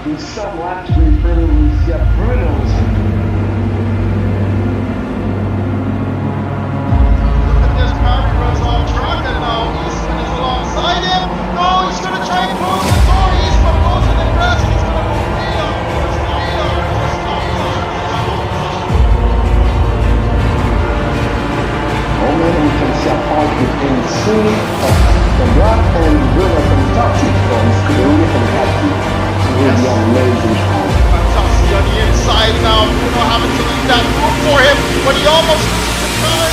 with some laps referred with Bruno's. Look at this, Murray runs off track and now Eastman is alongside him. No, he's going to try and close the door. Eastman goes in the grass and he's going to go way off course now. Momentum can separate between C from right and Bruno from Tati from Korea from Tati. With the amazing time. Fantastic on the inside now. Bruno having to leave that room for him, but he almost loses the car.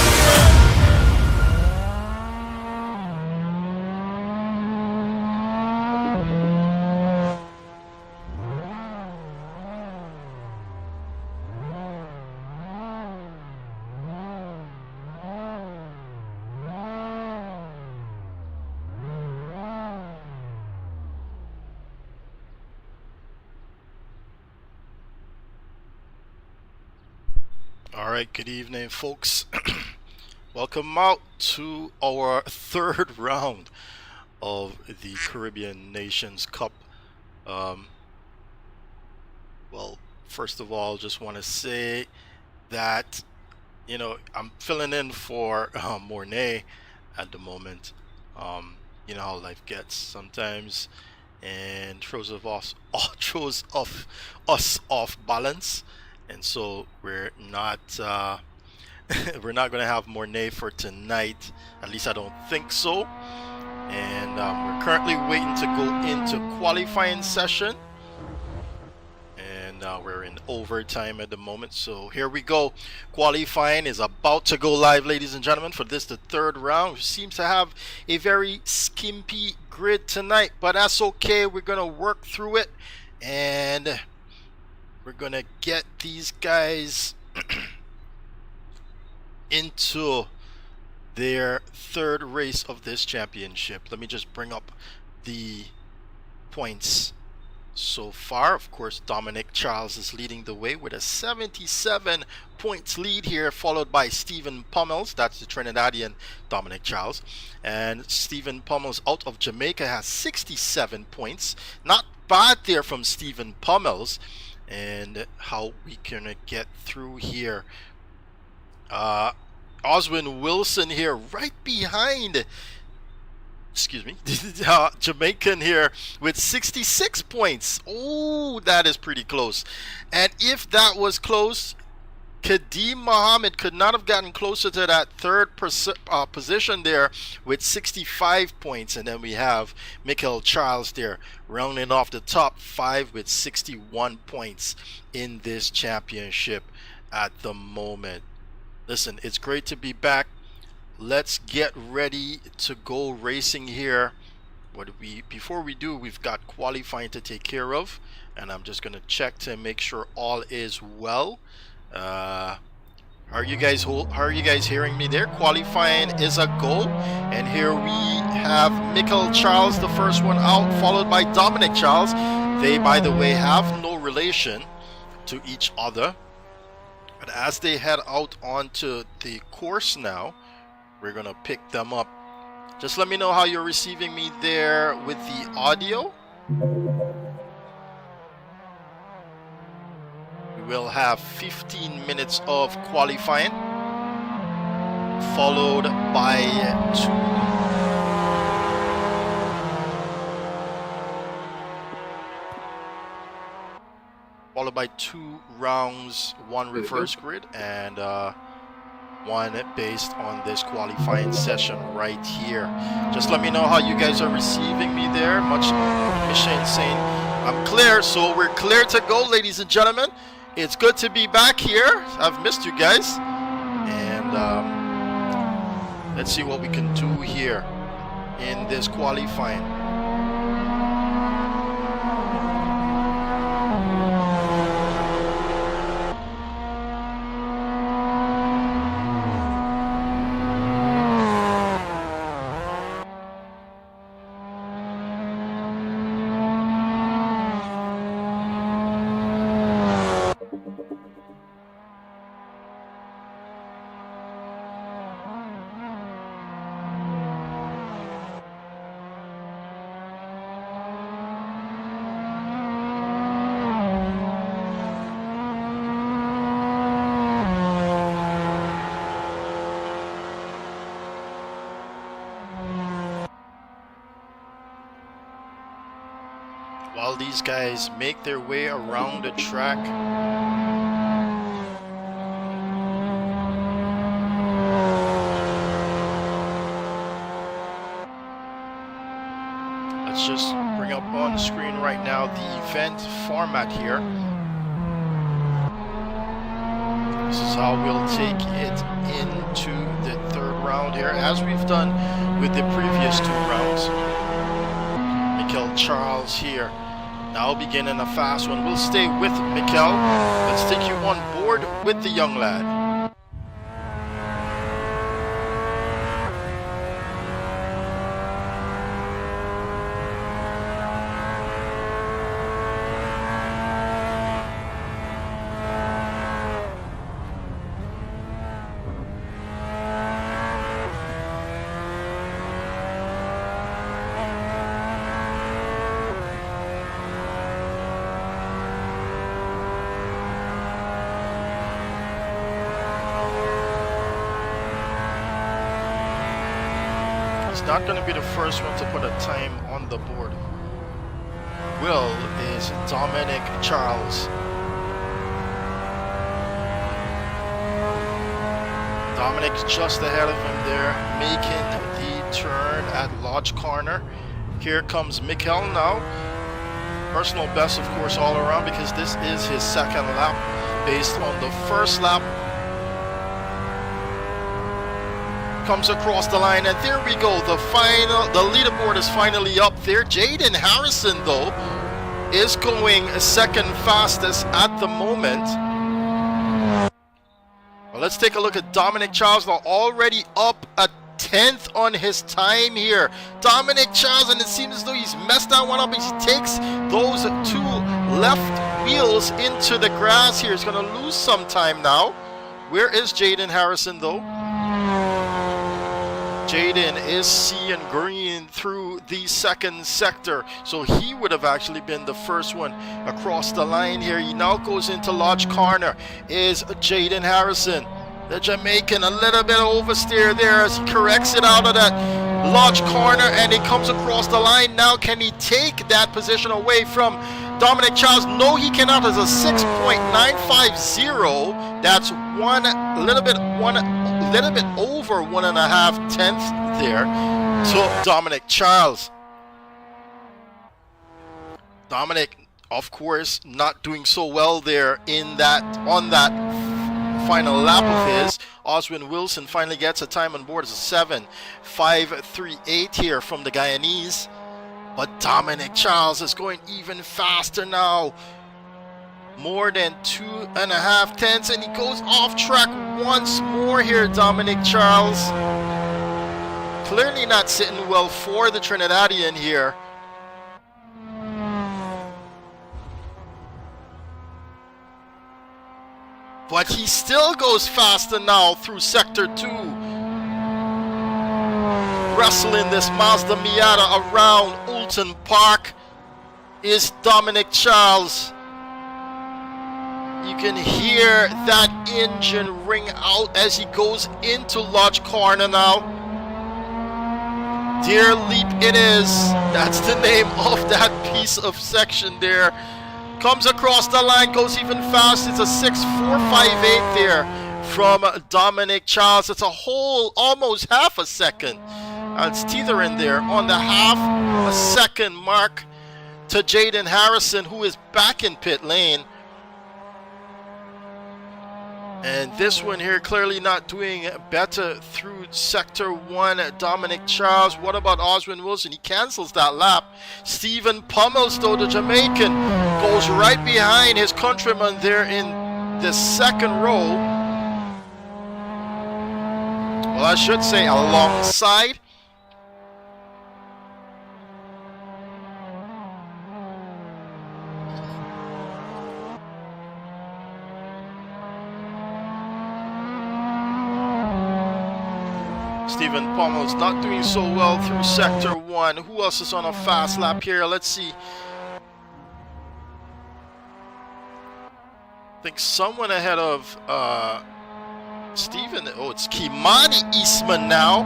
Alright, good evening folks. Welcome out to our third round of the Caribbean Nations Cup. Well, first of all, just want to say that, you know, I'm filling in for Mornay at the moment. You know how life gets sometimes, and throws us off balance. And so we're not we're not gonna have Mornay for tonight. At least I don't think so. And we're currently waiting to go into qualifying session, and we're in overtime at the moment. So here we go. Qualifying is about to go live, ladies and gentlemen, for this the third round. We seem to have a very skimpy grid tonight, but that's okay. We're gonna work through it, and we're gonna get these guys into their third race of this championship. Let me just bring up the points so far. Of course, Dominic Charles is leading the way with a 77 points lead here, followed by Stephen Pummels. That's the Trinidadian Dominic Charles. And Stephen Pummels out of Jamaica has 67 points. Not bad there from Stephen Pummels. And how we can get through here. Oswin Wilson here right behind, excuse me, Jamaican here with 66 points. Oh, that is pretty close. And if that was close, Kadeem Mohammed could not have gotten closer to that third position there with 65 points. And then we have Michael Charles there rounding off the top 5 with 61 points in this championship at the moment. Listen, it's great to be back. Let's get ready to go racing here. Before we do, we've got qualifying to take care of, and I'm just gonna check to make sure all is well. How are you guys hearing me there? Qualifying is a go, and here we have Michael Charles, the first one out, followed by Dominic Charles. They, by the way, have no relation to each other, but as they head out onto the course now, we're gonna pick them up. Just let me know how you're receiving me there with the audio. We'll have 15 minutes of qualifying, followed by two rounds, one reverse grid and one based on this qualifying session right here. Just let me know how you guys are receiving me there. Much Michelle saying I'm clear, so we're clear to go, ladies and gentlemen. It's good to be back here. I've missed you guys, and let's see what we can do here in this qualifying. while these guys make their way around the track. Let's just bring up on the screen right now the event format here. This is how we'll take it into the third round here, as we've done with the previous 2 rounds. Mikel Charles here, now beginning a fast one. We'll stay with Mikel. Let's take you on board with the young lad. Not going to be the first one to put a time on the board. Will is Dominic Charles. Dominic's just ahead of him there, making the turn at Lodge Corner. Here comes Mikel now. Personal best, of course, all around, because this is his second lap based on the first lap. Comes across the line, and there we go. The leaderboard is finally up there. Jaden Harrison, though, is going second fastest at the moment. Well, let's take a look at Dominic Charles, now already up a 10th on his time here. Dominic Charles, and it seems as though he's messed that one up. He takes those 2 left wheels into the grass here. He's going to lose some time now. Where is Jaden Harrison, though? Jaden is seeing green through the second sector, so he would have actually been the first one across the line here. He now goes into Lodge Corner. Is Jaden Harrison, the Jamaican, a little bit oversteer there as he corrects it out of that Lodge Corner, and he comes across the line. Now can he take that position away from Dominic Charles? No, he cannot. There's a 6.950. That's a little bit over 1.5 tenths there to Dominic Charles. Dominic, of course, not doing so well there on that final lap of his. Oswin Wilson finally gets a time on board. It's a 7.538 here from the Guyanese. But Dominic Charles is going even faster now. More than 2.5 tenths, and he goes off track once more here, Dominic Charles. Clearly not sitting well for the Trinidadian here. But he still goes faster now through Sector 2. Wrestling this Mazda Miata around Oulton Park is Dominic Charles. You can hear that engine ring out as he goes into Lodge Corner now. Deer Leap it is. That's the name of that piece of section there. Comes across the line, goes even fast. It's a 6.458 there from Dominic Charles. It's a whole, almost half a second. It's teetering there on the half a second mark to Jaden Harrison, who is back in pit lane. And this one here clearly not doing better through Sector 1. Dominic Charles. What about Oswin Wilson? He cancels that lap. Stephen Pummels, though, the Jamaican, goes right behind his countryman there in the second row. Well, I should say alongside. Stephen Pommel's not doing so well through Sector 1. Who else is on a fast lap here? Let's see. I think someone ahead of Stephen. Oh, it's Kimani Eastman now.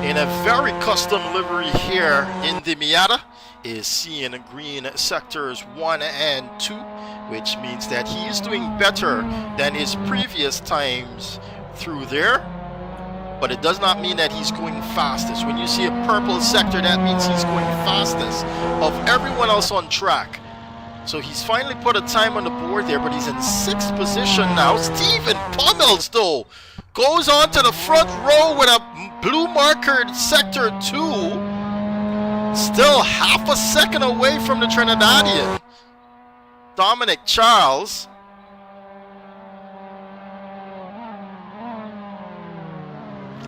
In a very custom livery here in the Miata. is seeing green sectors 1 and 2, which means that he is doing better than his previous times through there. But it does not mean that he's going fastest. When you see a purple sector, that means he's going fastest of everyone else on track. So he's finally put a time on the board there, but he's in 6th position now. Stephen Pummels, though, goes on to the front row with a blue markered sector 2. Still half a second away from the Trinidadian, Dominic Charles.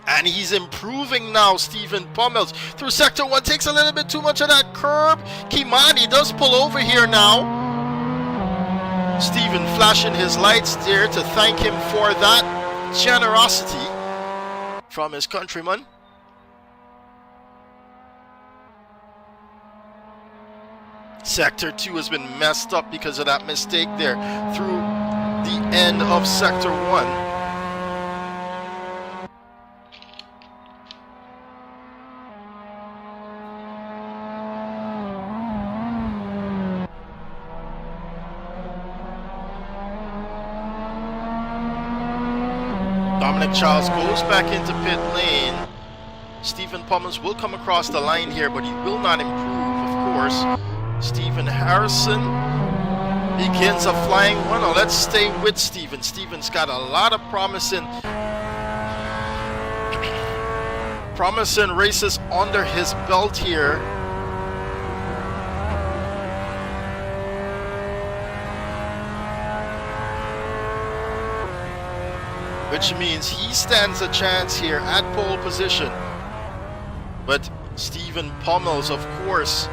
And he's improving now, Stephen Pummels. Through sector 1, takes a little bit too much of that curb. Kimani does pull over here now. Stephen flashing his lights there to thank him for that generosity from his countryman. Sector 2 has been messed up because of that mistake there through the end of sector 1. Dominic Charles goes back into pit lane. Stephen Pummels will come across the line here, but he will not improve, of course. Stephen Harrison begins a flying one. Now let's stay with Stephen. Stephen's got a lot of promising races under his belt here. Which means he stands a chance here at pole position. But Stephen Pummels, of course,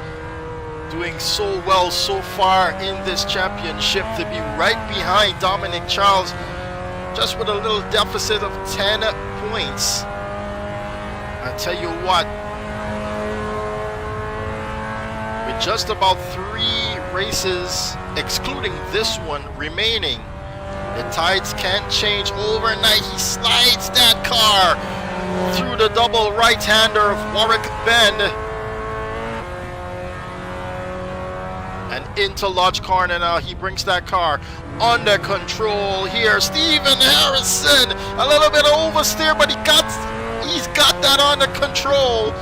doing so well so far in this championship to be right behind Dominic Charles, just with a little deficit of 10 points. I tell you what, with just about 3 races, excluding this one, remaining, the tides can't change overnight. He slides that car through the double right-hander of Warwick Bend and into Lodge Corner. Now he brings that car under control here. Stephen Harrison, a little bit oversteer, but he's got that under control,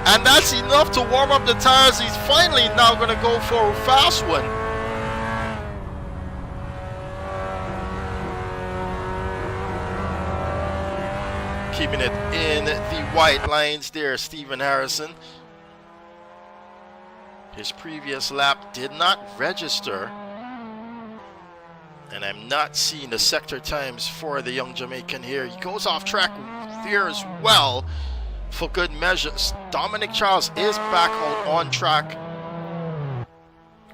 and that's enough to warm up the tires. He's finally now going to go for a fast one. Keeping it in the white lines there, Stephen Harrison. His previous lap did not register, and I'm not seeing the sector times for the young Jamaican here. He goes off track there as well for good measures. Dominic Charles is back out on track,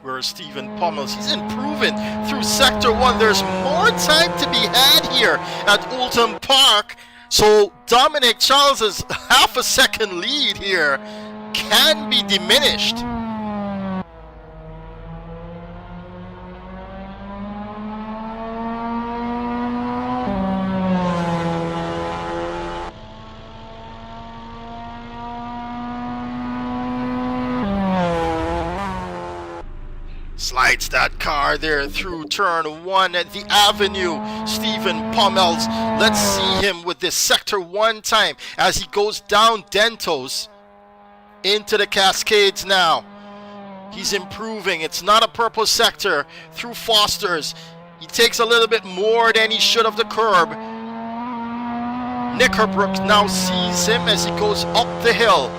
whereas Stephen Pummels, he's improving through sector 1. There's more time to be had here at Oulton Park. So Dominic Charles's half a second lead here can be diminished. Slides that car there through turn 1 at the avenue. Stephen Pummels, let's see him with this sector 1 time as he goes down Dentos into the Cascades now. He's improving. It's not a purple sector through Foster's. He takes a little bit more than he should of the curb. Nickerbrook now sees him as he goes up the hill.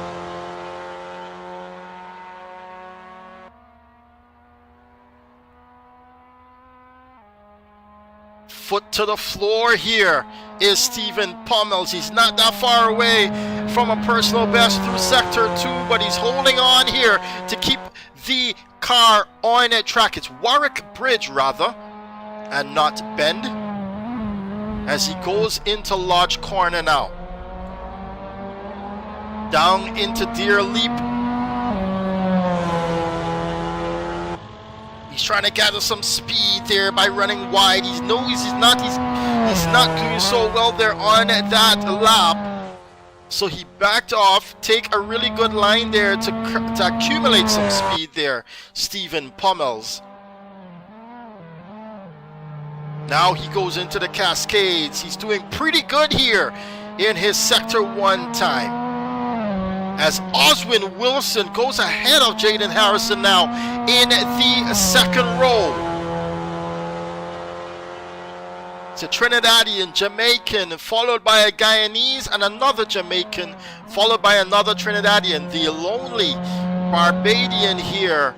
Foot to the floor here is Stephen Pummels. He's not that far away from a personal best through sector 2, but he's holding on here to keep the car on a track. It's Warwick Bridge rather, and not Bend, as he goes into Lodge Corner now. Down into Deer Leap. He's trying to gather some speed there by running wide. He knows he's not doing so well there on that lap. So he backed off, take a really good line there to accumulate some speed there, Stephen Pummels. Now he goes into the Cascades. He's doing pretty good here in his Sector 1 time. As Oswin Wilson goes ahead of Jaden Harrison now in the second row. It's a Trinidadian, Jamaican, followed by a Guyanese and another Jamaican, followed by another Trinidadian. The lonely Barbadian here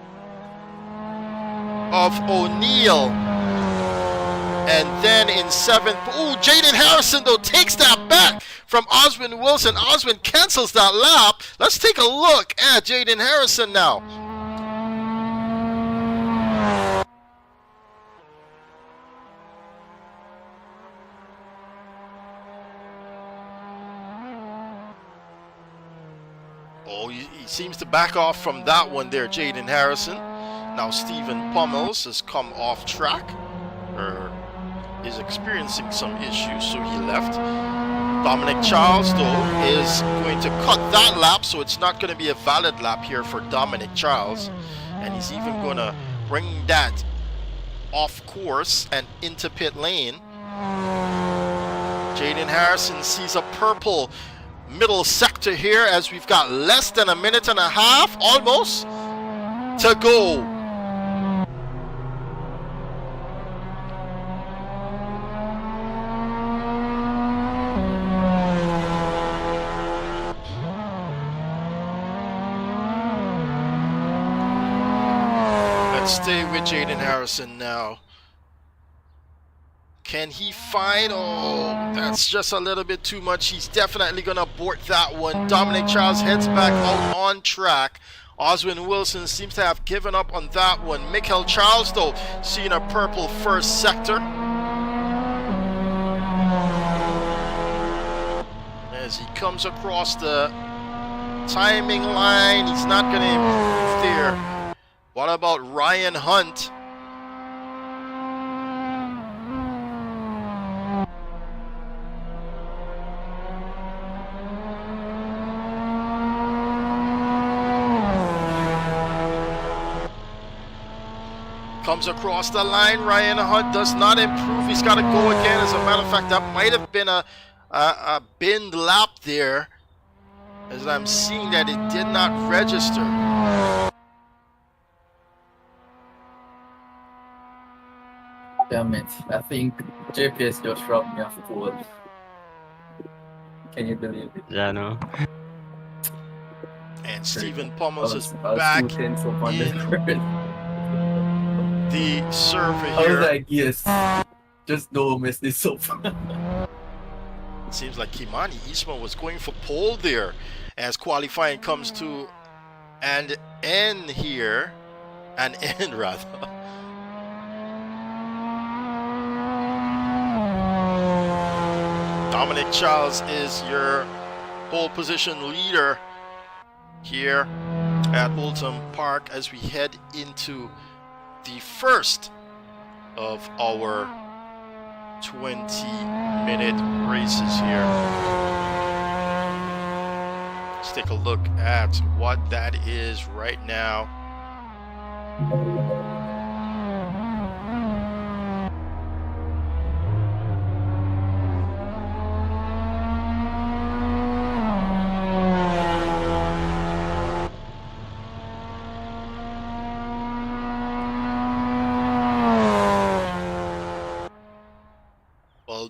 of O'Neill. And then in seventh, ooh, Jaden Harrison though takes that back from Oswin Wilson. Oswin cancels that lap. Let's take a look at Jaden Harrison now. Oh, he seems to back off from that one there, Jaden Harrison. Now Stephen Pummels has come off track, or is experiencing some issues, so he left. Dominic Charles, though, is going to cut that lap, so it's not going to be a valid lap here for Dominic Charles. And he's even going to bring that off course and into pit lane. Jaden Harrison sees a purple middle sector here as we've got less than a minute and a half, almost, to go. Stay with Jaden Harrison now. Can he find? Oh, that's just a little bit too much. He's definitely going to abort that one. Dominic Charles heads back out on track. Oswin Wilson seems to have given up on that one. Michael Charles, though, seeing a purple first sector. As he comes across the timing line, he's not going to improve there. What about Ryan Hunt? Comes across the line. Ryan Hunt does not improve. He's got to go again. As a matter of fact, that might have been a binned lap there, as I'm seeing that it did not register. Damn it. I think JPS just robbed me of pole. Can you believe it? Yeah, no. And Stephen Pummels is back in the server here. I was like, yes. Just don't mess this up. It seems like Kimani Eastman was going for pole there as qualifying comes to an end here. An end, rather. Dominic Charles is your pole position leader here at Oulton Park as we head into the first of our 20-minute races here. Let's take a look at what that is right now.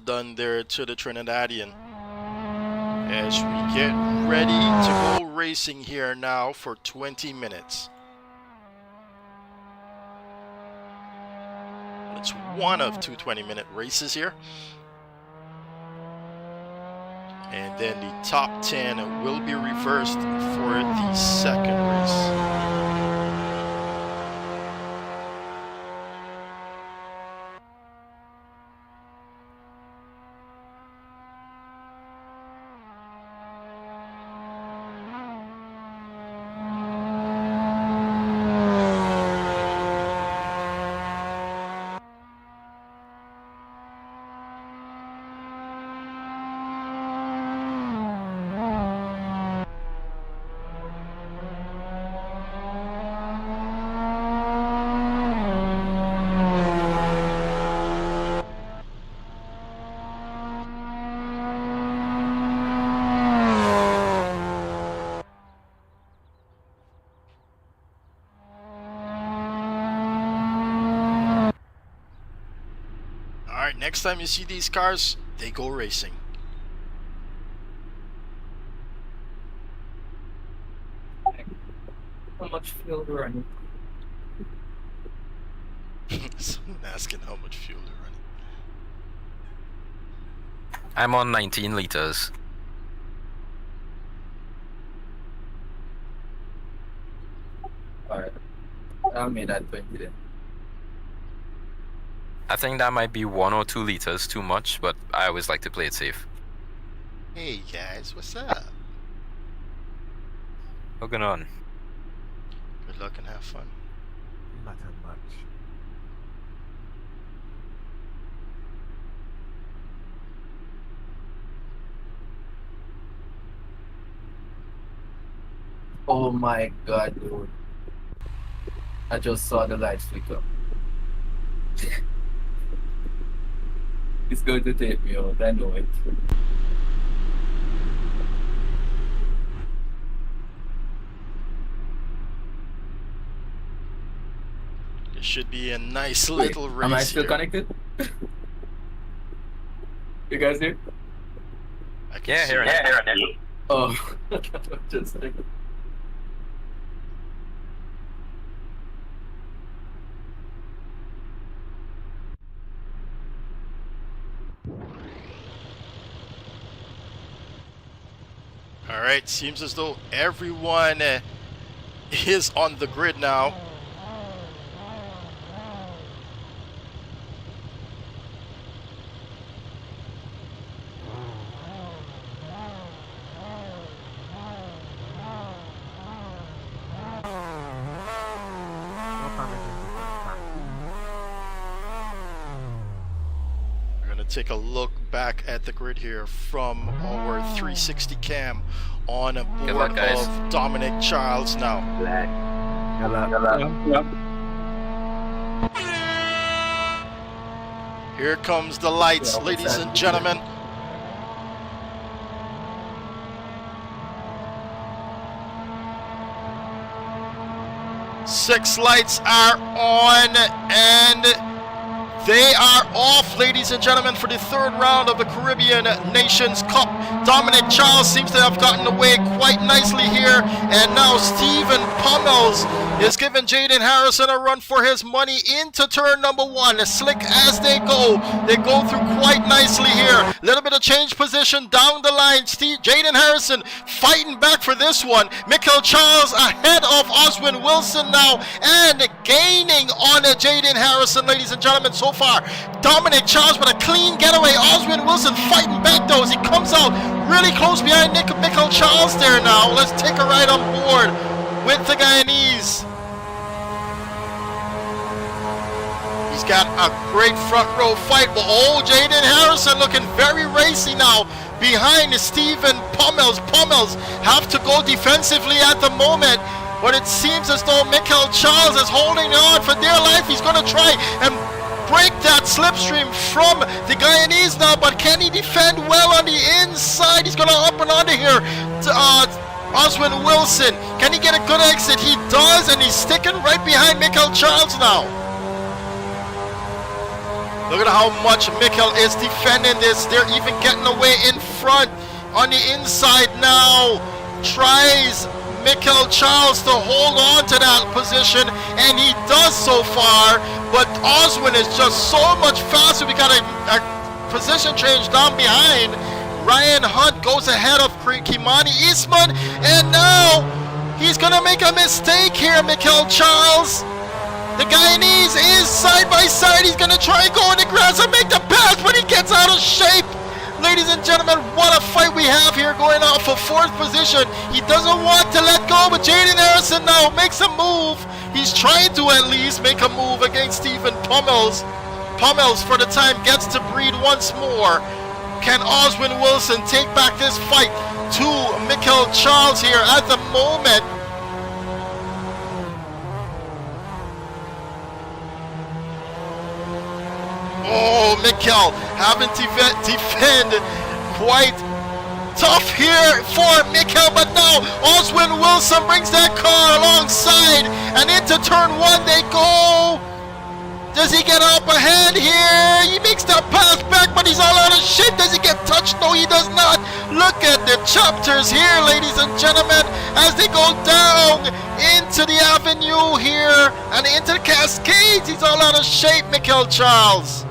Done there to the Trinidadian as we get ready to go racing here now for 20 minutes. It's one of two 20-minute races here, and then the top 10 will be reversed for the second race. Alright, next time you see these cars, they go racing. How much fuel do I need? Someone asking how much fuel they're running. I'm on 19 liters. Alright. I made that 20 then. I think that might be 1 or 2 liters too much, but I always like to play it safe. Hey guys, what's up? What's going on? Good luck and have fun. Not that much. Oh my god, dude. I just saw the lights flicker. It's going to take me out, I know it. It should be a nice little race. Am I still here. connected? You guys here? I can Yeah, see here it. I am. Oh, just like. All right, seems as though everyone is on the grid now. We're gonna take a look back at the grid here from our 360 cam on Good board luck, guys. of Dominic Charles now. Here comes the lights, Yeah, ladies and exactly. gentlemen. Six lights are on and they are off, ladies and gentlemen, for the third round of the Caribbean Nations Cup. Dominic Charles seems to have gotten away quite nicely here, and now Stephen Pummels is giving Jaden Harrison a run for his money into turn number 1. Slick as they go through quite nicely here. A little bit of change position down the line. Jaden Harrison fighting back for this one. Michael Charles ahead of Oswin Wilson now, and gaining on Jaden Harrison, ladies and gentlemen, so far. Dominic Charles with a clean getaway. Oswin Wilson fighting back though as he comes out really close behind Michael Charles there now. Let's take a ride on board with the Guyanese. He's got a great front row fight, but oh, Jaden Harrison looking very racy now behind Stephen Pummels. Pummels have to go defensively at the moment, but it seems as though Michael Charles is holding on for dear life. He's going to try and break that slipstream from the Guyanese now, but can he defend well on the inside? He's going to up and under here to Oswin Wilson. Can he get a good exit? He does, and he's sticking right behind Michael Charles now. Look at how much Michael is defending this. They're even getting away in front on the inside now. Tries Michael Charles to hold on to that position, and he does so far, but Oswin is just so much faster. We got a position change down behind. Ryan Hunt goes ahead of Kimani Eastman, and now he's gonna make a mistake here, Michael Charles. The Guyanese is side by side. He's gonna try and go in the grass and make the pass, but he gets out of shape. Ladies and gentlemen, what a fight we have here going off for 4th position. He doesn't want to let go, but Jaden Harrison now makes a move. He's trying to at least make a move against Stephen Pummels. Pummels, for the time, gets to breathe once more. Can Oswin Wilson take back this fight to Michael Charles here at the moment? Oh, Mikel having to defend quite tough here for Mikel, but now Oswin Wilson brings that car alongside, and into turn 1 they go. Does he get up ahead here? He makes that pass back, but he's all out of shape. Does he get touched? No, he does not. Look at the chapters here, ladies and gentlemen, as they go down into the avenue here and into the cascades. He's all out of shape, Mikel Charles.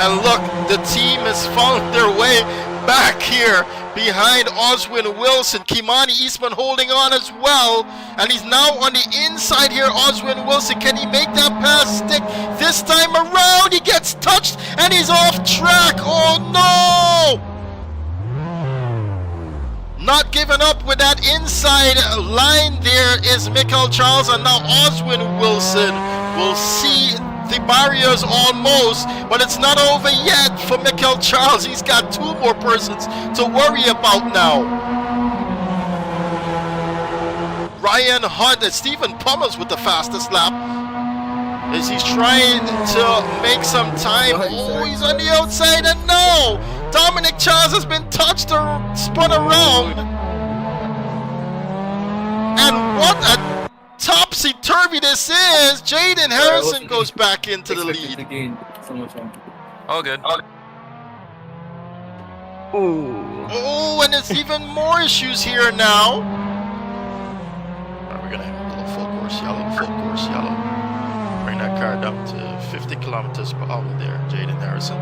And look, the team has found their way back here behind Oswin Wilson. Kimani Eastman holding on as well. And he's now on the inside here, Oswin Wilson. Can he make that pass stick this time around? He gets touched and he's off track. Oh no! Not giving up with that inside line there is Mikel Charles. And now Oswin Wilson will see the barriers almost, but it's not over yet for Mikel Charles. He's got two more persons to worry about now. Ryan Hunt and Stephen Pummels with the fastest lap as he's trying to make some time. Oh, he's on the outside, and no! Dominic Charles has been touched or spun around. And what a topsy-turvy this is. Jaden Harrison goes back into the lead. All good. Oh, and there's even more issues here now. We're gonna have a little full course yellow. Bring that car down to 50 kilometers per hour there, Jaden Harrison.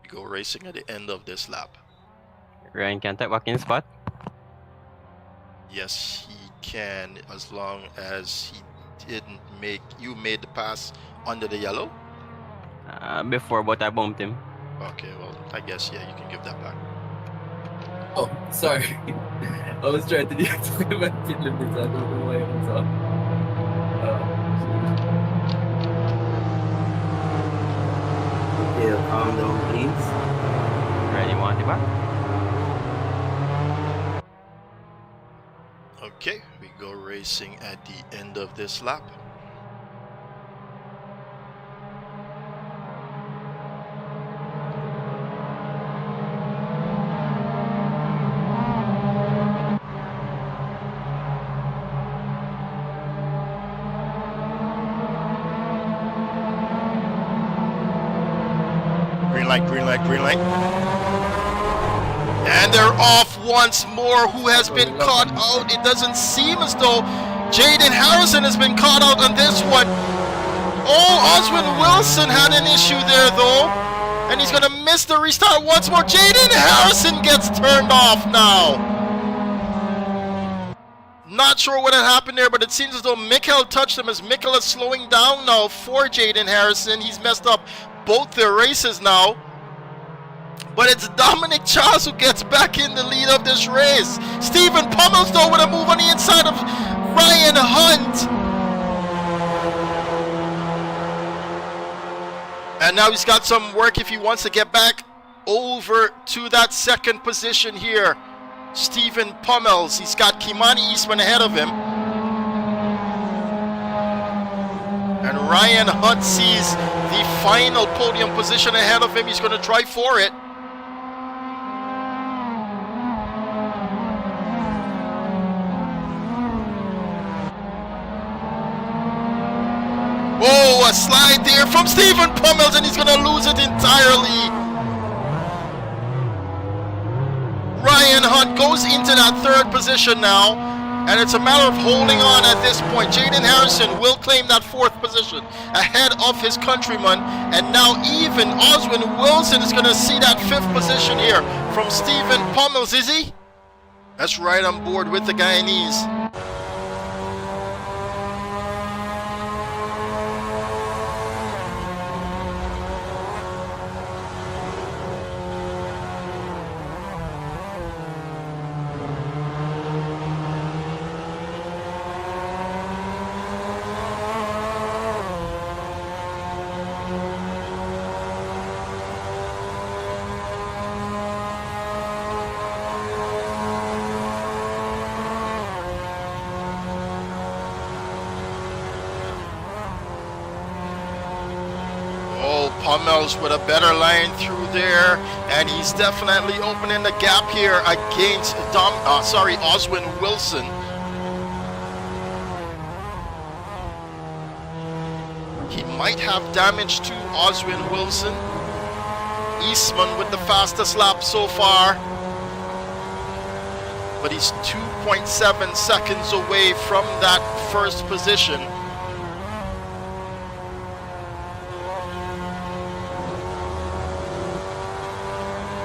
We go racing at the end of this lap. Ryan can't take back in spot. Yes, he can, as long as he didn't make you made the pass under the yellow. Before, but I bumped him. Okay, well, I guess yeah, you can give that back. Oh, sorry. I was trying to deactivate my pit limits. I don't know why it was off. Okay, calm down, please. Ready, want it back? Okay, we go racing at the end of this lap. Green light, green light, green light. And they're off once more. Who has been caught out? It doesn't seem as though Jaden Harrison has been caught out on this one. Oh, Oswin Wilson had an issue there though. And he's going to miss the restart once more. Jaden Harrison gets turned off now. Not sure what had happened there, but it seems as though Mikel touched him as Mikel is slowing down now for Jaden Harrison. He's messed up both their races now. But it's Dominic Charles who gets back in the lead of this race. Stephen Pummels though with a move on the inside of Ryan Hunt. And now he's got some work if he wants to get back over to that second position here. Stephen Pummels, he's got Kimani Eastman ahead of him. And Ryan Hunt sees the final podium position ahead of him. He's going to try for it. Oh, a slide there from Stephen Pummels, and he's going to lose it entirely. Ryan Hunt goes into that third position now, and it's a matter of holding on at this point. Jaden Harrison will claim that fourth position ahead of his countryman, and now even Oswin Wilson is going to see that fifth position here from Stephen Pummels, is he? That's right on board with the Guyanese. Hummels with a better line through there, and he's definitely opening the gap here against Oswin Wilson. He might have damage to Oswin Wilson. Eastman with the fastest lap so far, but he's 2.7 seconds away from that first position.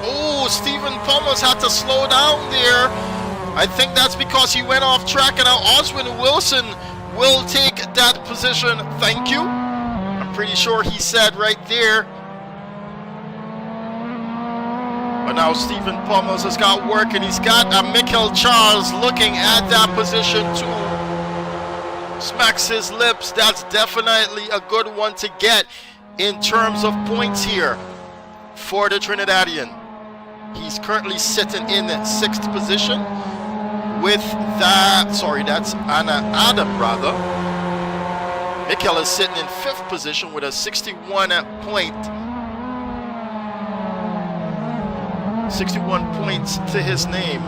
Oh, Stephen Pummels had to slow down there. I think that's because he went off track, and now Oswin Wilson will take that position. Thank you. I'm pretty sure he said right there. But now Stephen Pummels has got work, and he's got Michael Charles looking at that position too. Smacks his lips. That's definitely a good one to get in terms of points here for the Trinidadian. He's currently sitting in 6th position with that, that's Anna Adam rather. Mikel is sitting in 5th position with a 61 points to his name.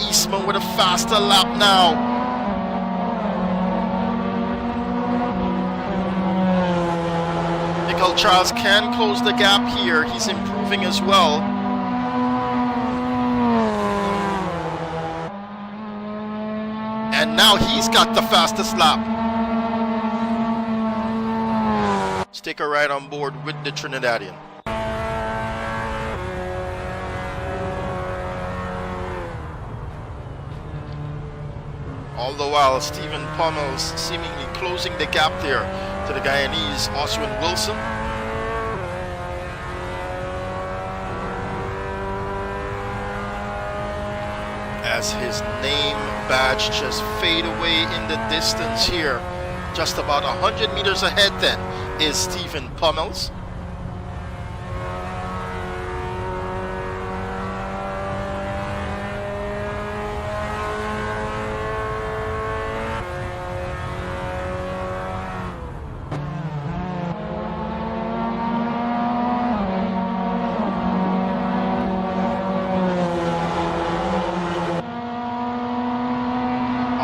Eastman with a faster lap now. Michael Charles can close the gap here. He's improving as well. And now he's got the fastest lap. Sticker right on board with the Trinidadian. All the while, Stephen Pummels seemingly closing the gap there to the Guyanese Oswin Wilson. As his name badge just fade away in the distance here. Just about 100 meters ahead then is Stephen Pummels.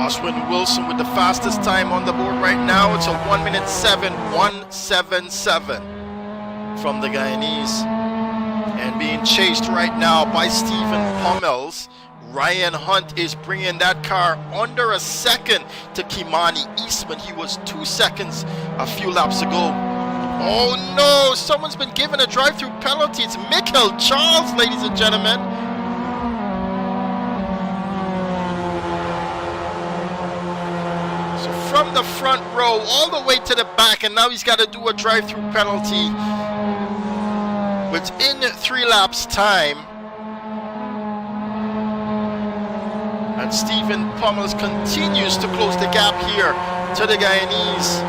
Oswin Wilson with the fastest time on the board right now. It's a 1:07.177 from the Guyanese. And being chased right now by Stephen Pummels. Ryan Hunt is bringing that car under a second to Kimani Eastman. He was 2 seconds a few laps ago. Oh no, someone's been given a drive-through penalty. It's Michael Charles, ladies and gentlemen. From the front row all the way to the back, and now he's got to do a drive-through penalty within 3 laps time. And Stephen Pummels continues to close the gap here to the Guyanese.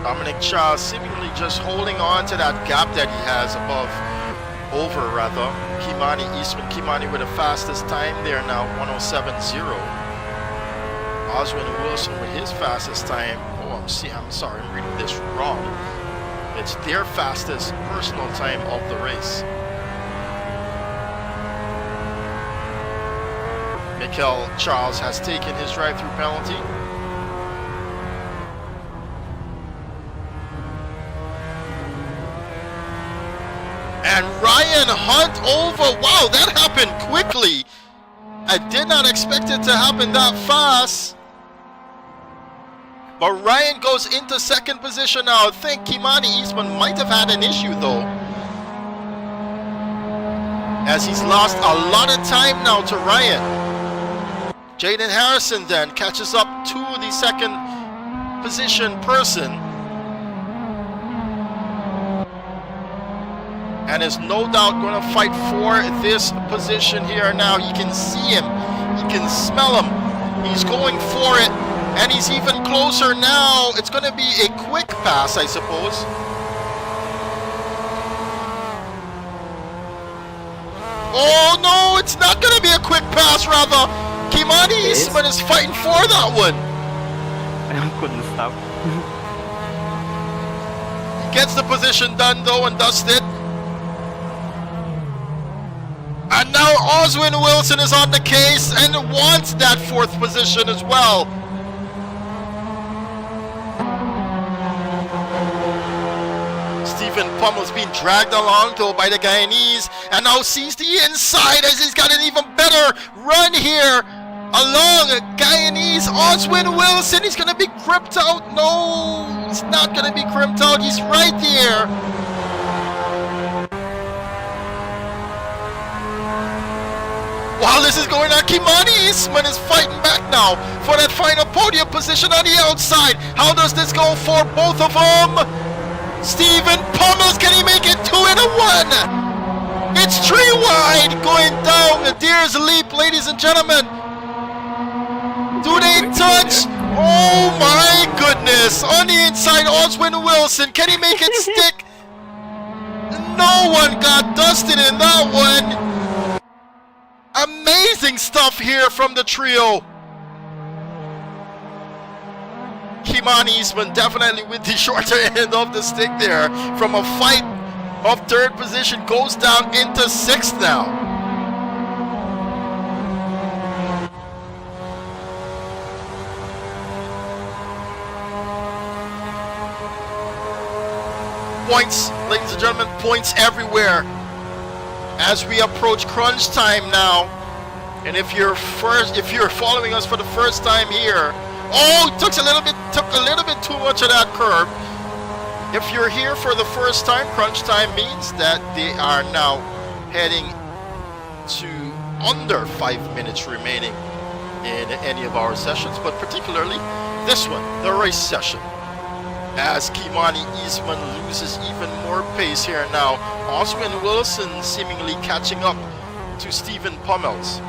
Dominic Charles seemingly just holding on to that gap that he has over Kimani Eastman. Kimani with the fastest time there now, 1:07.0. Oswin Wilson with his fastest time. Oh, I'm sorry, I'm reading this wrong. It's their fastest personal time of the race. Michael Charles has taken his drive-through penalty. And Ryan Hunt over. Wow, that happened quickly. I did not expect it to happen that fast. But Ryan goes into 2nd position now. I think Kimani Eastman might have had an issue though, as he's lost a lot of time now to Ryan. Jaden Harrison then catches up to the 2nd position person, and is no doubt going to fight for this position here now. You can see him, you can smell him, he's going for it, and he's even closer now. It's going to be a quick pass, I suppose. Oh no, it's not going to be a quick pass, rather. Kimani Eastman is fighting for that one. I couldn't stop. Gets the position done though and dusted. And now Oswin Wilson is on the case and wants that 4th position as well. Stephen Pommel's being dragged along though by the Guyanese and now sees the inside as he's got an even better run here along Guyanese. Oswin Wilson, he's gonna be crimped out. No, he's not gonna be crimped out. He's right there. While this is going on, Kimani Eastman is fighting back now for that final podium position on the outside. How does this go for both of them? Stephen Pommels, can he make it 2 and a 1? It's 3 wide going down. Deer's Leap, ladies and gentlemen. Do they touch? Oh my goodness. On the inside, Oswin Wilson. Can he make it stick? No one got dusted in that one. Amazing stuff here from the trio. Kimani Eastman definitely with the shorter end of the stick there. From a fight of 3rd position goes down into 6th now. Points, ladies and gentlemen, points everywhere as we approach crunch time now. And if you're following us for the first time here, oh, took a little bit too much of that curve. If you're here for the first time, crunch time means that they are now heading to under 5 minutes remaining in any of our sessions, but particularly this one, the race session. As Kimani Eastman loses even more pace here now. Oswin Wilson seemingly catching up to Stephen Pommels.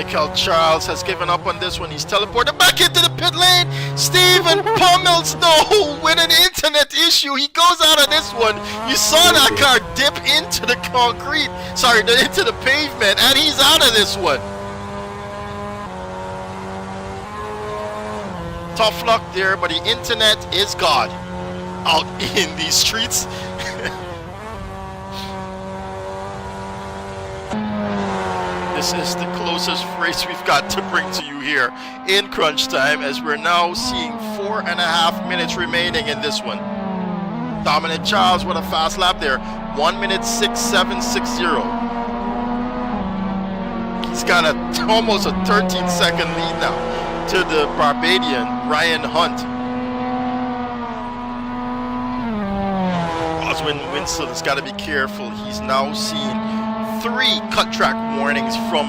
Michael Charles has given up on this one. He's teleported back into the pit lane. Stephen Pommels, no, with an internet issue. He goes out of this one. You saw that car dip into the concrete, into the pavement, and he's out of this one. Tough luck there, but the internet is God out in these streets. This is the closest race we've got to bring to you here in crunch time, as we're now seeing 4.5 minutes remaining in this one. Dominic Charles with a fast lap there, 1 minute 6.760. He's got almost a 13-second lead now to the Barbadian Ryan Hunt. Oswin Winston has got to be careful. He's now seen 3 cut track warnings from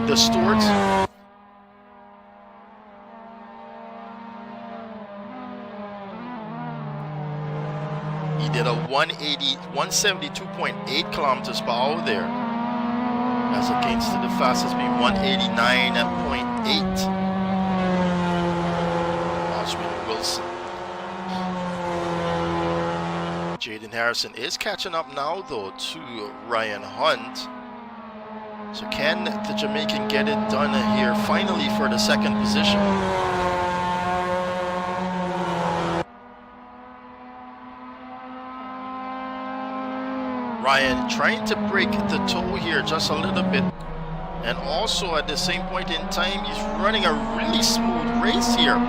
the stewards. He did a 172.8 kilometers per hour there, as against the fastest being 189.8. Oswin Wilson. Jaden Harrison is catching up now though to Ryan Hunt. So can the Jamaican get it done here finally for the 2nd position? Ryan trying to break the toe here just a little bit. And also at the same point in time, he's running a really smooth race here.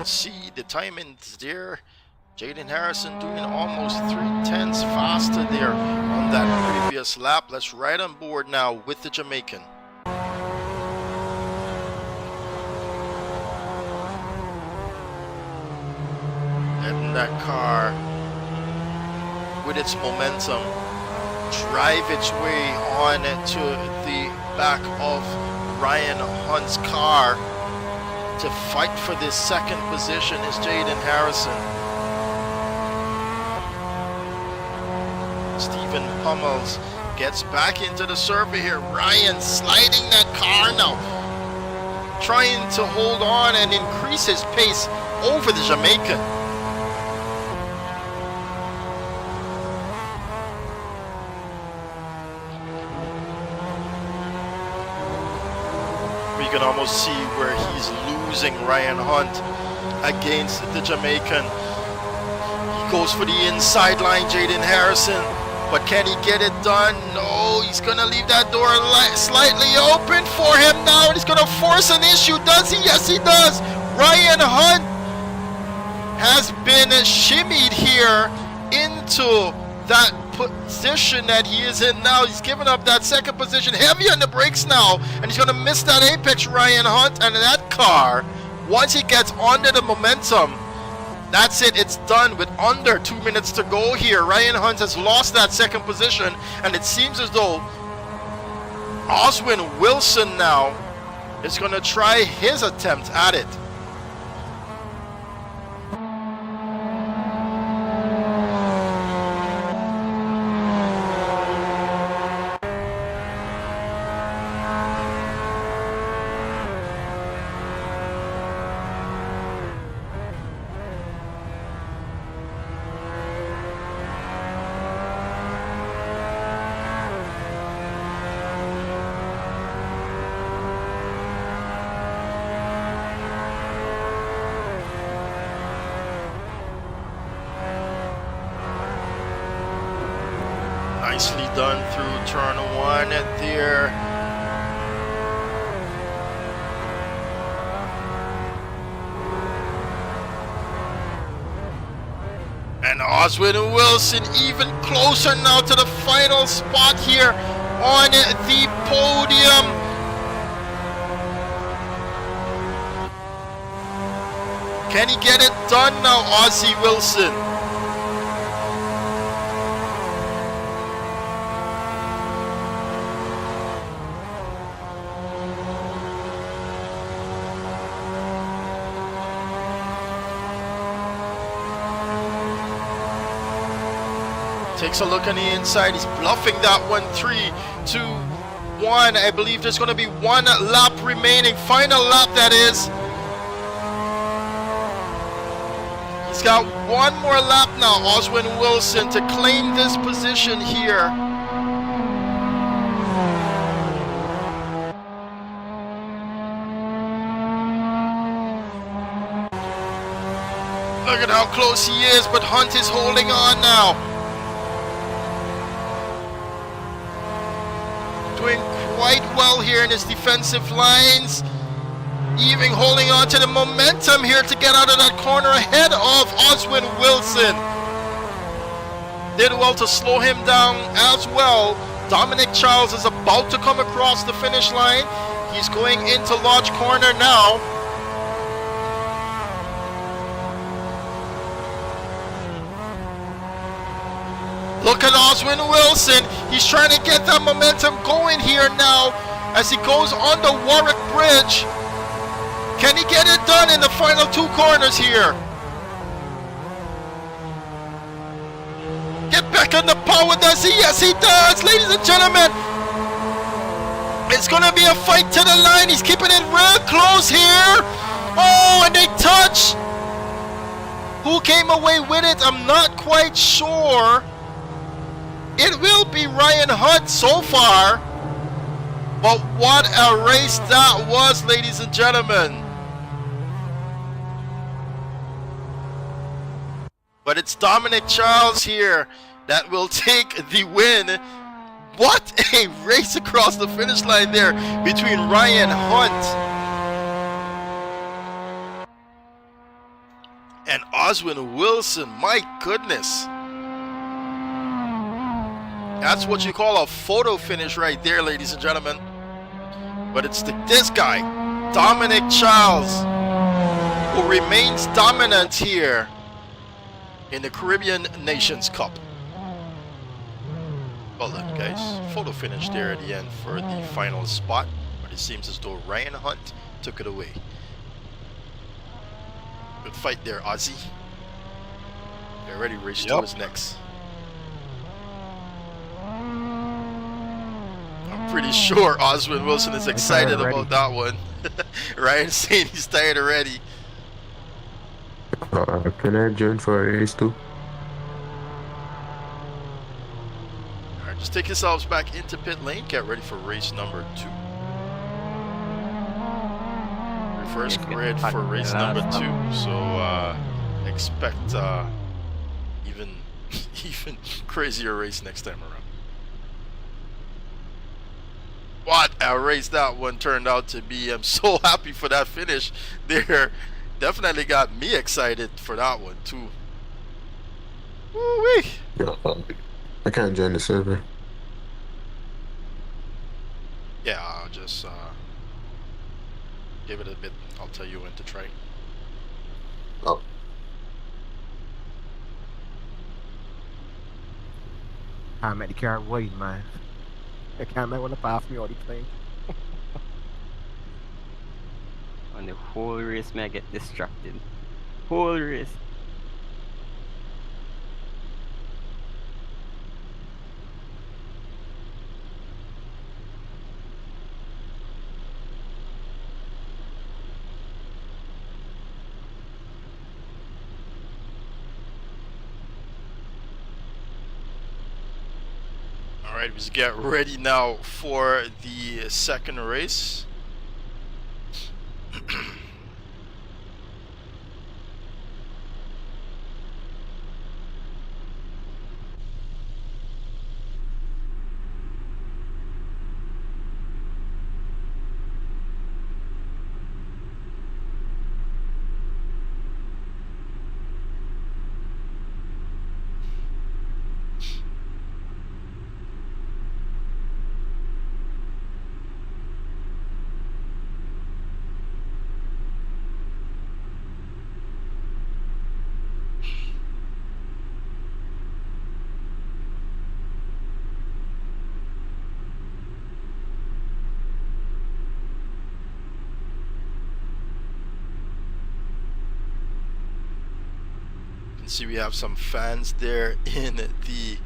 See the timings there. Jaden Harrison doing almost 3/10 faster there on that previous lap. Let's ride on board now with the Jamaican. Letting that car, with its momentum, drive its way on to the back of Ryan Hunt's car. To fight for this 2nd position is Jaden Harrison. even pummels. Gets back into the circle here. Ryan sliding that car now. Trying to hold on and increase his pace over the Jamaican. We can almost see where he's losing Ryan Hunt against the Jamaican. He goes for the inside line, Jaden Harrison. But can he get it done? No, he's going to leave that door slightly open for him now. And he's going to force an issue. Does he? Yes, he does. Ryan Hunt has been shimmied here into that position that he is in now. He's given up that second position. Heavy on the brakes now. And he's going to miss that apex, Ryan Hunt. And that car, once he gets under the momentum, that's it, it's done with under 2 minutes to go here. Ryan Hunt has lost that second position, and it seems as though Oswin Wilson now is going to try his attempt at it. Nicely done through turn one there. And Oswin Wilson even closer now to the final spot here on the podium. Can he get it done now, Ozzy Wilson? Takes a look on the inside. He's bluffing that one. 3, 2, 1. I believe there's going to be one lap remaining. Final lap, that is. He's got one more lap now, Oswin Wilson, to claim this position here. Look at how close he is, but Hunt is holding on now. Doing quite well here in his defensive lines, even holding on to the momentum here to get out of that corner ahead of Oswin Wilson. Did well to slow him down as well. Dominic Charles is about to come across the finish line. He's going into Lodge Corner now. Look at Oswin Wilson. He's trying to get that momentum going here now as he goes on the Warwick Bridge. Can he get it done in the final two corners here? Get back on the power, does he? Yes, he does, ladies and gentlemen. It's going to be a fight to the line. He's keeping it real close here. Oh, and they touch. Who came away with it? I'm not quite sure. It will be Ryan Hunt so far. But what a race that was, ladies and gentlemen. But it's Dominic Charles here that will take the win. What a race across the finish line there between Ryan Hunt and Oswin Wilson. My goodness. That's what you call a photo finish right there, ladies and gentlemen. But it's this guy, Dominic Charles, who remains dominant here in the Caribbean Nations Cup. Well done, guys. Photo finish there at the end for the final spot. But it seems as though Ryan Hunt took it away. Good fight there, Ozzy. Get ready, race 2 is next. pretty sure Oswin Wilson is excited already. about that one. Ryan saying he's tired already. Can I join for a race too? Alright, just take yourselves back into pit lane. Get ready for race number 2. Reverse grid for race number 2. So expect even crazier race next time around. What a race that one turned out to be. I'm so happy for that finish there. Definitely got me excited for that one too. Woo-wee. Yeah, I can't join the server. Yeah, I'll just give it a bit. I'll tell you when to try. Oh. Can't make the car wait, man. I can't make one to pass me all the time. On the whole race, may I get distracted. Whole race. Alright, let's get ready now for the second race. See, we have some fans there in the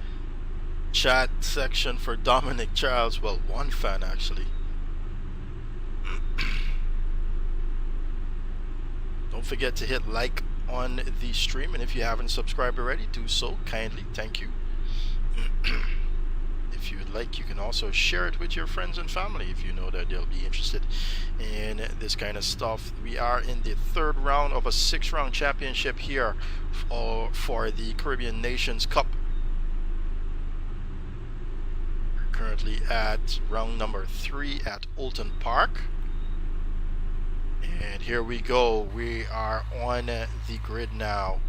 chat section for Dominic Charles. Well, one fan actually. Don't forget to hit like on the stream, and if you haven't subscribed already, do so kindly. Thank you. If you would like, you can also share it with your friends and family if you know that they'll be interested in this kind of stuff. We are in the third round of a 6-round championship here for the Caribbean Nations Cup. We're currently at round number 3 at Oulton Park. And here we go. We are on the grid now.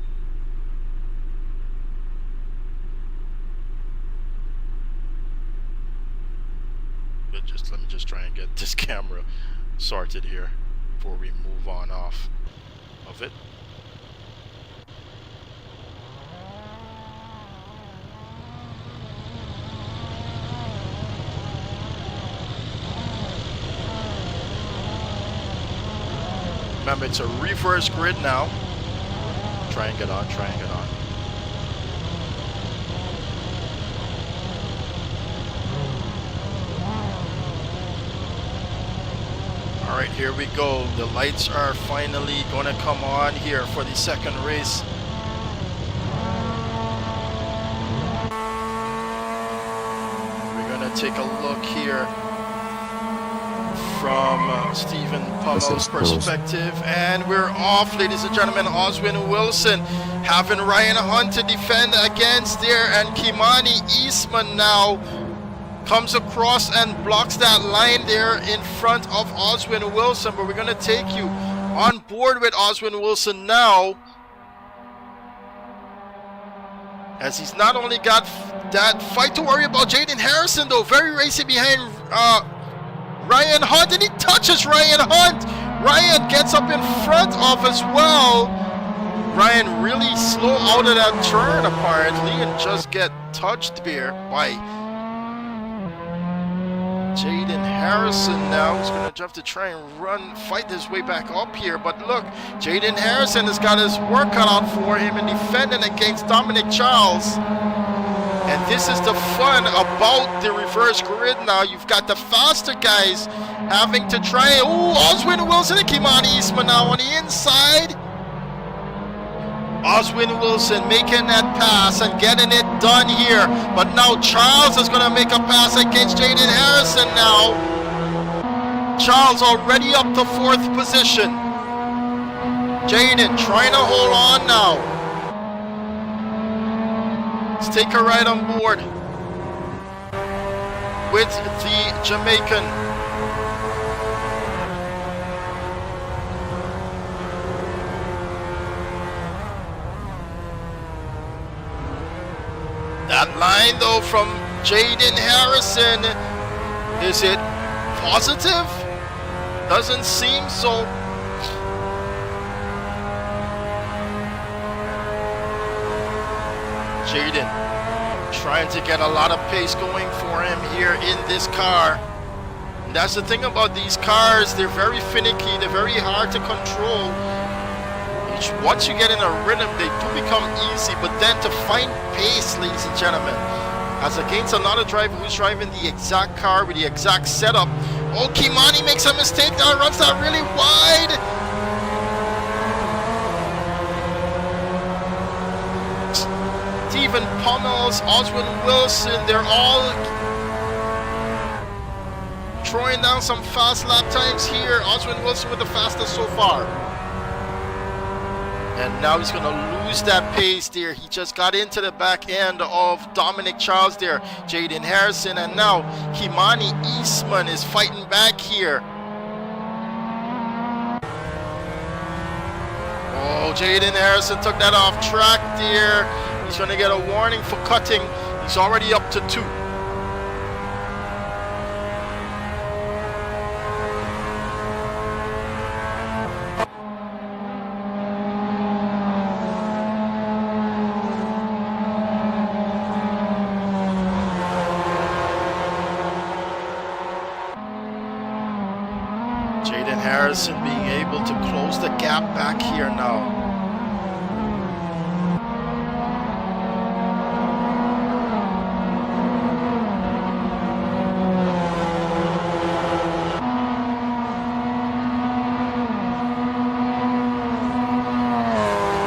Let me just try and get this camera sorted here before we move on off of it. Remember, it's a reverse grid now. Try and get on, try and get on. Alright, here we go. The lights are finally gonna come on here for the second race. We're gonna take a look here from Stephen Pummel's perspective, and we're off, ladies and gentlemen. Oswin Wilson having Ryan Hunt to defend against there, and Kimani Eastman now comes across and blocks that line there in front of Oswin Wilson. But we're going to take you on board with Oswin Wilson now, as he's not only got that fight to worry about. Jaden Harrison though, very racy behind Ryan Hunt, and he touches Ryan Hunt. Ryan gets up in front of as well. Ryan really slow out of that turn apparently, and just get touched there by Jaden Harrison. Now he's going to have to try and fight his way back up here. But look, Jaden Harrison has got his work cut out for him in defending against Dominic Charles. And this is the fun about the reverse grid now. You've got the faster guys having to try. Ooh, Oswin Wilson and Kimani Eastman now on the inside. Oswin Wilson making that pass and getting it done here. But now Charles is going to make a pass against Jaden Harrison now. Charles already up to 4th position. Jaden trying to hold on now. Let's take a ride on board with the Jamaican. That line though from Jaden Harrison, is it positive? Doesn't seem so. Jaden trying to get a lot of pace going for him here in this car. And that's the thing about these cars, they're very finicky, they're very hard to control. Once you get in a rhythm, they do become easy, but then to find pace, ladies and gentlemen, as against another driver who's driving the exact car with the exact setup. Oh, Kimani makes a mistake there, runs that really wide. Stephen Pummels, Oswin Wilson, they're all throwing down some fast lap times here. Oswin Wilson with the fastest so far. And now he's going to lose that pace there. He just got into the back end of Dominic Charles there. Jaden Harrison, and now Kimani Eastman is fighting back here. Oh, Jaden Harrison took that off track there. He's going to get a warning for cutting. He's already up to 2. Jaden Harrison being able to close the gap back here now.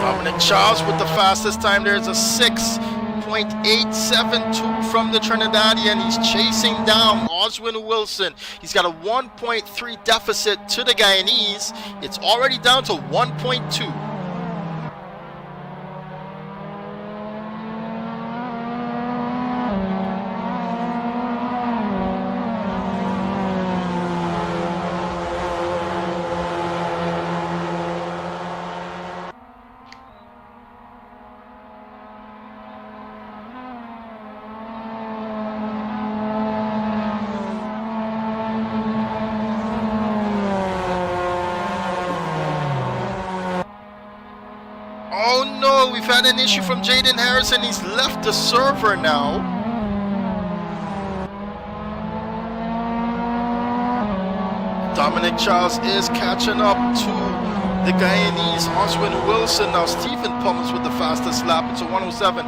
Dominic Charles with the fastest time. There's a 6.872 from the Trinidadian. He's chasing down Oswin Wilson. He's got a 1.3 deficit to the Guyanese. It's already down to 1.2. Oh no, we've had an issue from Jaden Harrison. He's left the server now. Dominic Charles is catching up to the Guyanese Oswin Wilson. Now Stephen Pummels with the fastest lap. It's a 107.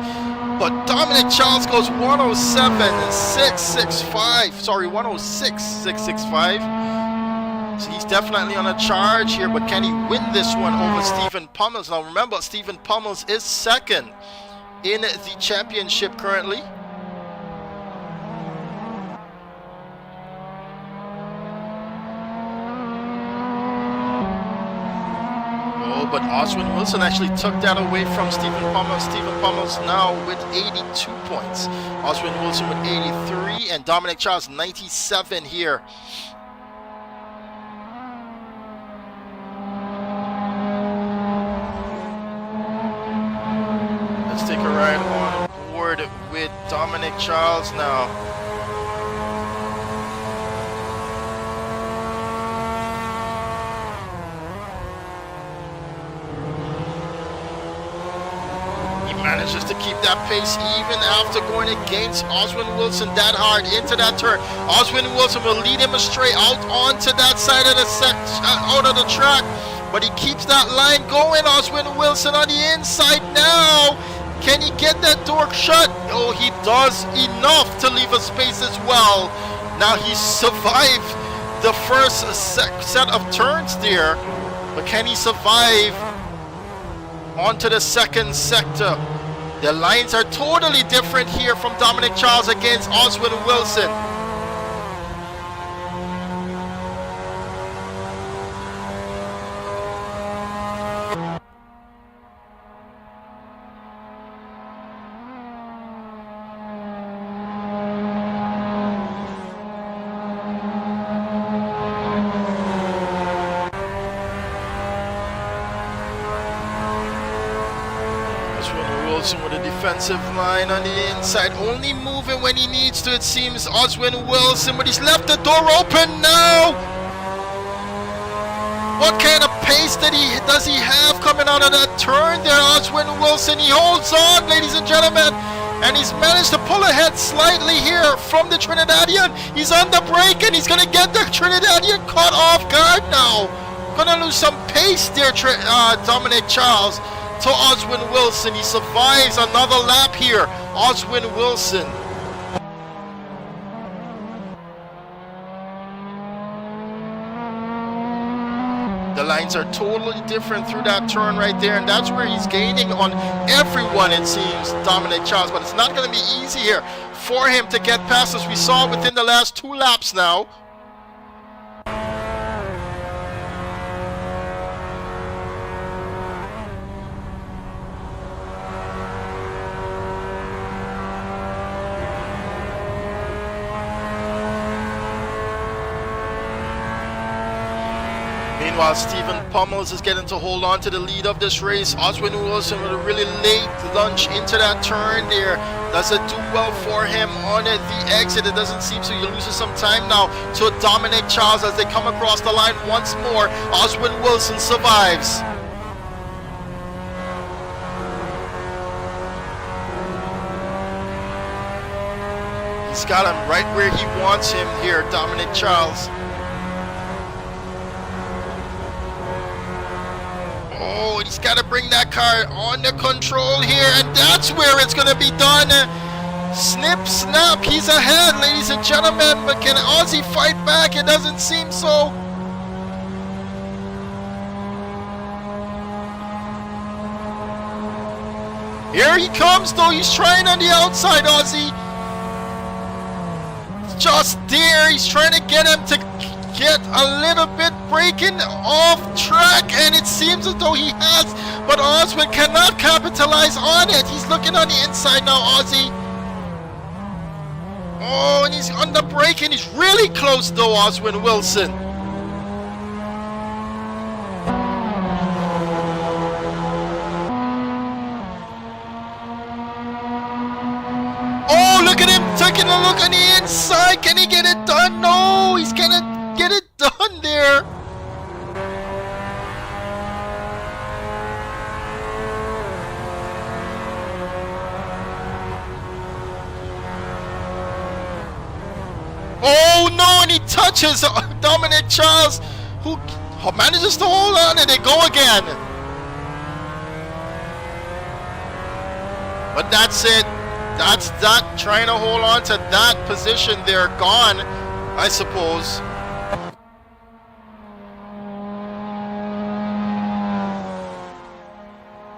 But Dominic Charles goes 107.665. Sorry, 106.665. So he's definitely on a charge here, but can he win this one over Stephen Pummels? Now remember, Stephen Pummels is second in the championship currently. Oh, but Oswin Wilson actually took that away from Stephen Pummels. Stephen Pummels now with 82 points. Oswin Wilson with 83, and Dominic Charles 97 here. Let's take a ride on board with Dominic Charles now. He manages to keep that pace even after going against Oswin Wilson that hard into that turn. Oswin Wilson will lead him astray out onto that side of the out of the track, but he keeps that line going. Oswin Wilson on the inside now. Can he get that door shut? Oh, he does enough to leave a space as well. Now he survived the first set of turns there, but can he survive onto the second sector? The lines are totally different here from Dominic Charles against Oswin Wilson. With a defensive line on the inside, only moving when he needs to, it seems. Oswin Wilson, but he's left the door open now. What kind of pace does he have coming out of that turn there? Oswin Wilson, he holds on, ladies and gentlemen, and he's managed to pull ahead slightly here from the Trinidadian. He's on the break and he's gonna get the Trinidadian caught off guard now. Gonna lose some pace there, Dominic Charles. To Oswin Wilson, he survives another lap here. Oswin Wilson. The lines are totally different through that turn right there, and that's where he's gaining on everyone, it seems, Dominic Charles. But it's not going to be easy here for him to get past us. We saw it within the last 2 laps now. Meanwhile, Stephen Pummels is getting to hold on to the lead of this race. Oswin Wilson with a really late lunge into that turn there. Does it do well for him on the exit? It doesn't seem so. He loses some time now to Dominic Charles as they come across the line once more. Oswin Wilson survives. He's got him right where he wants him here, Dominic Charles. Oh, he's got to bring that car under control here, and that's where it's going to be done. Snip, snap, he's ahead, ladies and gentlemen, but can Ozzy fight back? It doesn't seem so. Here he comes, though. He's trying on the outside, Ozzy. Just there, he's trying to get him to get a little bit breaking off track, and it seems as though he has, but Oswin cannot capitalize on it. He's looking on the inside now, Ozzy. Oh, and he's on the break, and he's really close though, Oswin Wilson. Oh, look at him taking a look on the inside. Can he get it done? No, he's gonna get it done there. Oh no, and he touches Dominic Charles, who manages to hold on, and they go again. But that's it. That's that, trying to hold on to that position. They're gone, I suppose.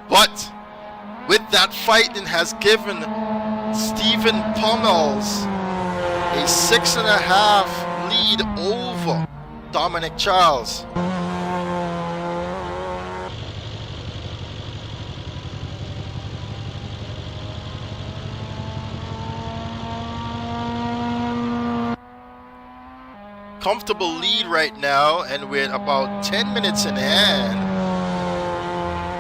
But with that fight, it has given Stephen Pummels a 6.5 lead over Dominic Charles. Comfortable lead right now, and with about 10 minutes in hand,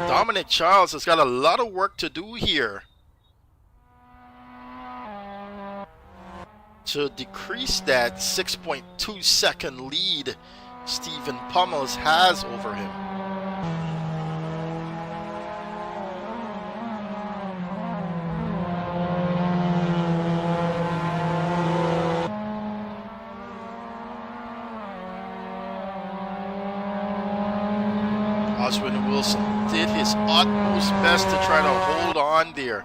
Dominic Charles has got a lot of work to do here to decrease that 6.2 second lead Stephen Pummels has over him. Oswin Wilson did his utmost best to try to hold on there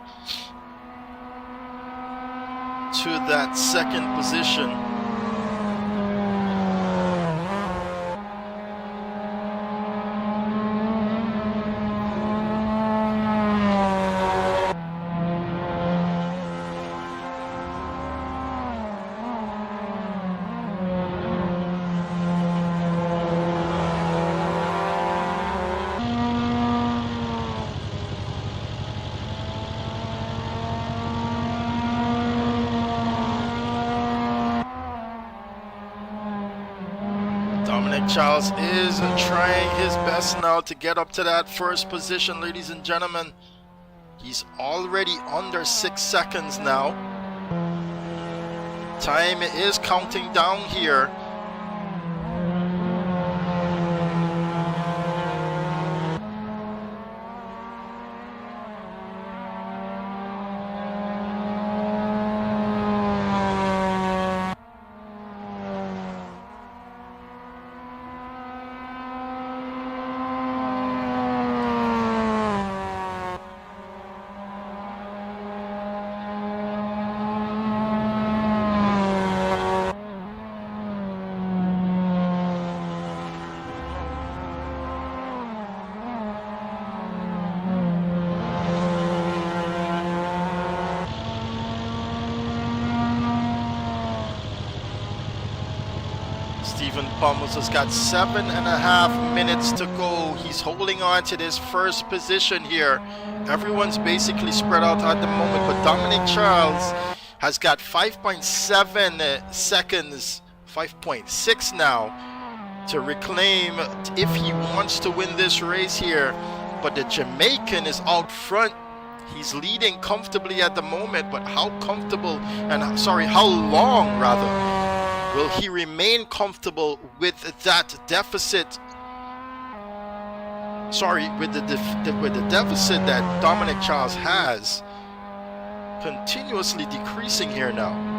to that second position. Charles is trying his best now to get up to that first position, ladies and gentlemen. He's already under 6 seconds now. Time is counting down here. Stephen Pummels has got 7.5 minutes to go. He's holding on to this first position here. Everyone's basically spread out at the moment, but Dominic Charles has got 5.7 seconds, 5.6 now, to reclaim if he wants to win this race here. But the Jamaican is out front. He's leading comfortably at the moment, but how comfortable, and sorry, how long rather, will he remain comfortable with that deficit? Sorry, with the deficit that Dominic Charles has, continuously decreasing here now.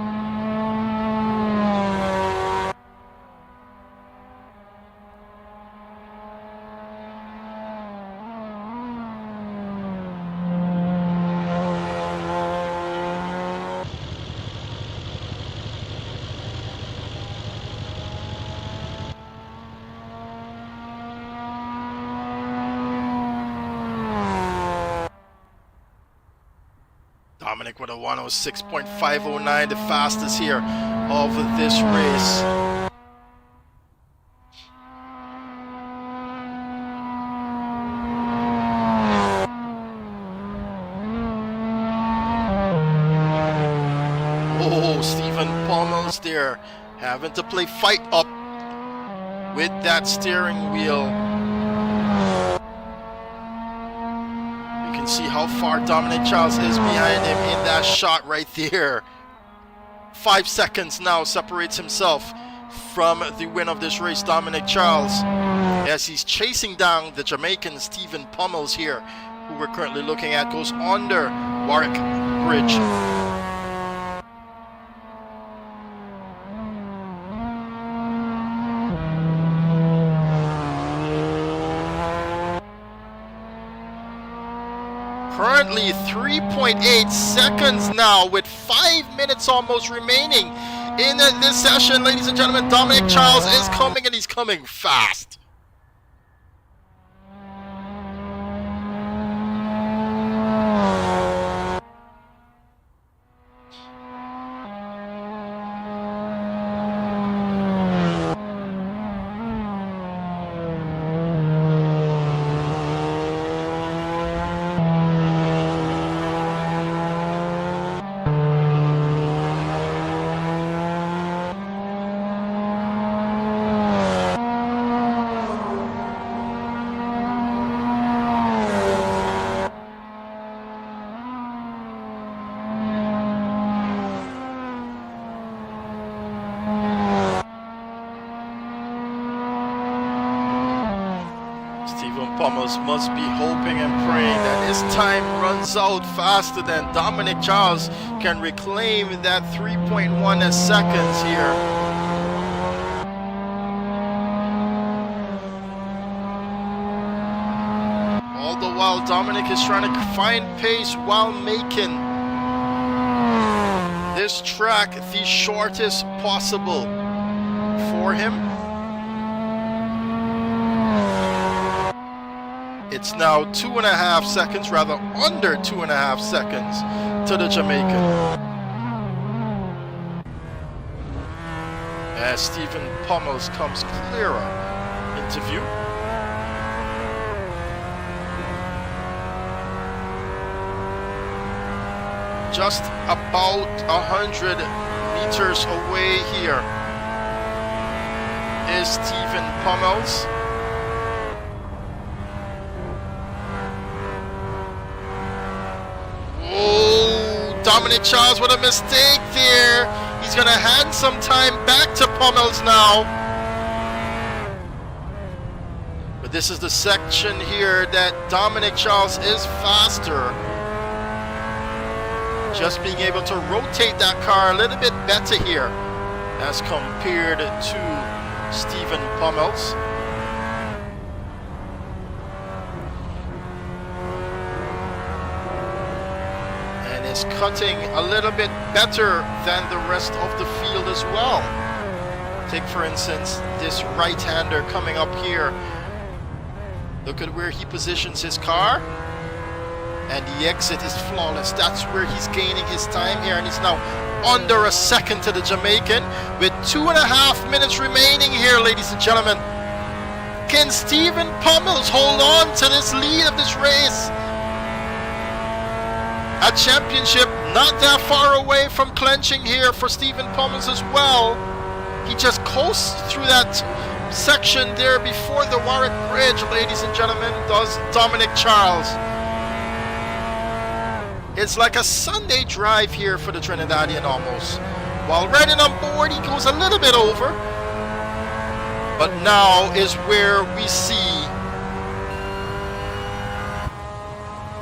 Dominic with a 106.509, the fastest here of this race. Oh, Stephen Pummels there, having to play fight up with that steering wheel. See how far Dominic Charles is behind him in that shot right there. 5 seconds now separates himself from the win of this race, Dominic Charles, as he's chasing down the Jamaican Stephen Pummels here, who we're currently looking at, goes under Warwick Bridge. Currently 3.8 seconds now, with 5 minutes almost remaining in this session. Ladies and gentlemen, Dominic Charles is coming, and he's coming fast. Pummels must be hoping and praying that his time runs out faster than Dominic Charles can reclaim that 3.1 seconds here. All while Dominic is trying to find pace while making this track the shortest possible for him. It's now 2.5 seconds, rather under 2.5 seconds to the Jamaican. As Stephen Pummels comes clearer into view. Just about 100 meters away here is Stephen Pummels. Oh, Dominic Charles with a mistake there. He's gonna hand some time back to Pummels now. But this is the section here that Dominic Charles is faster. Just being able to rotate that car a little bit better here as compared to Stephen Pummels. And is cutting a little bit better than the rest of the field as well. Take for instance this right-hander coming up here. Look at where he positions his car. And the exit is flawless. That's where he's gaining his time here. And he's now under a second to the Jamaican with 2.5 minutes remaining here, ladies and gentlemen. Can Stephen Pummels hold on to this lead of this race? A championship not that far away from clenching here for Stephen Pummels as well. He just coasts through that section there before the Warwick Bridge, ladies and gentlemen, does Dominic Charles. It's like a Sunday drive here for the Trinidadian almost. While riding on board, he goes a little bit over. But now is where we see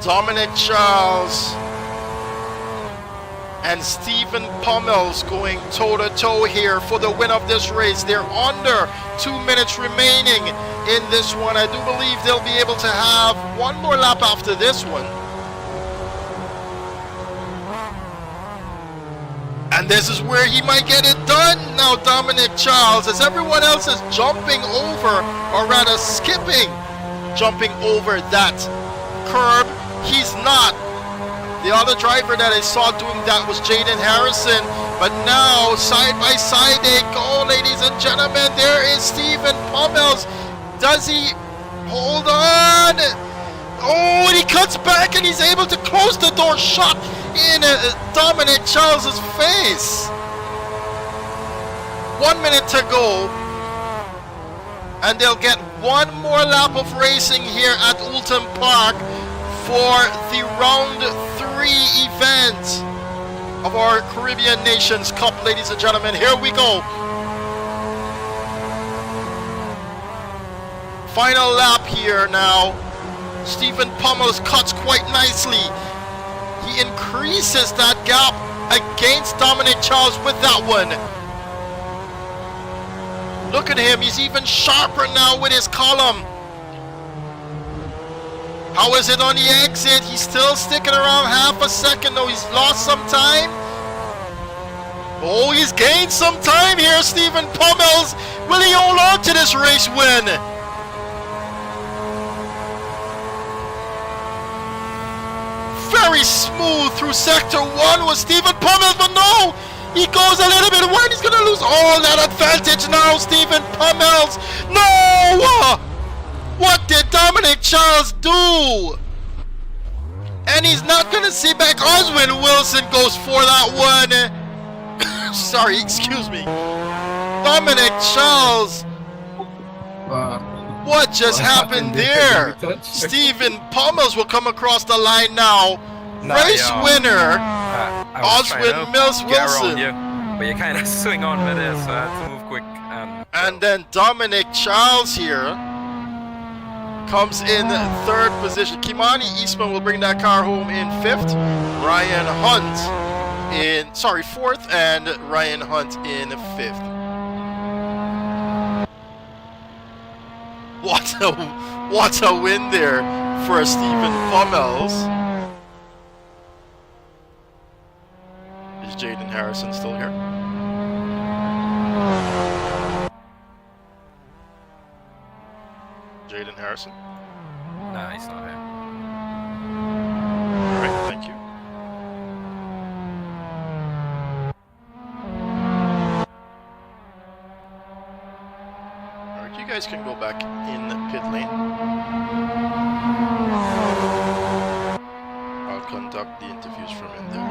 Dominic Charles and Stephen Pummels going toe-to-toe here for the win of this race. They're under 2 minutes remaining in this one. I do believe they'll be able to have one more lap after this one. And this is where he might get it done now, Dominic Charles, as everyone else is jumping over, or rather skipping, jumping over that curb. He's not. The other driver that I saw doing that was Jaden Harrison. But now, side by side they go, ladies and gentlemen. There is Stephen Pummels. Does he hold on? Oh, and he cuts back and he's able to close the door shut in Dominic Charles's face. 1 minute to go. And they'll get one more lap of racing here at Oulton Park for the round 3 event of our Caribbean Nations Cup, ladies and gentlemen. Here we go. Final lap here now. Stephen Pummels cuts quite nicely. He increases that gap against Dominic Charles with that one. Look at him, he's even sharper now with his column. How is it on the exit? He's still sticking around half a second, though he's lost some time. Oh, he's gained some time here, Stephen Pummels. Will he hold on to this race win? Very smooth through sector 1 was Stephen Pummels, but no! He goes a little bit wide, he's gonna lose all that advantage now, Stephen Pummels. No! What did Dominic Charles do? And he's not gonna see back. Oswin Wilson goes for that one. Sorry, excuse me. Dominic Charles. What just happened there? Stephen Pummels will come across the line now. Race winner, Oswin Mills Wilson. But you kind of swing on with it, so I had to move quick. And then Dominic Charles here comes in 3rd position. Kimani Eastman will bring that car home in 5th. Ryan Hunt in, 4th, and Ryan Hunt in 5th. What a win there for Stephen Pummels. Is Jaden Harrison still here? Jaden Harrison? Nah, he's not here. Alright, thank you. Alright, you guys can go back in the pit lane. I'll conduct the interviews from in there.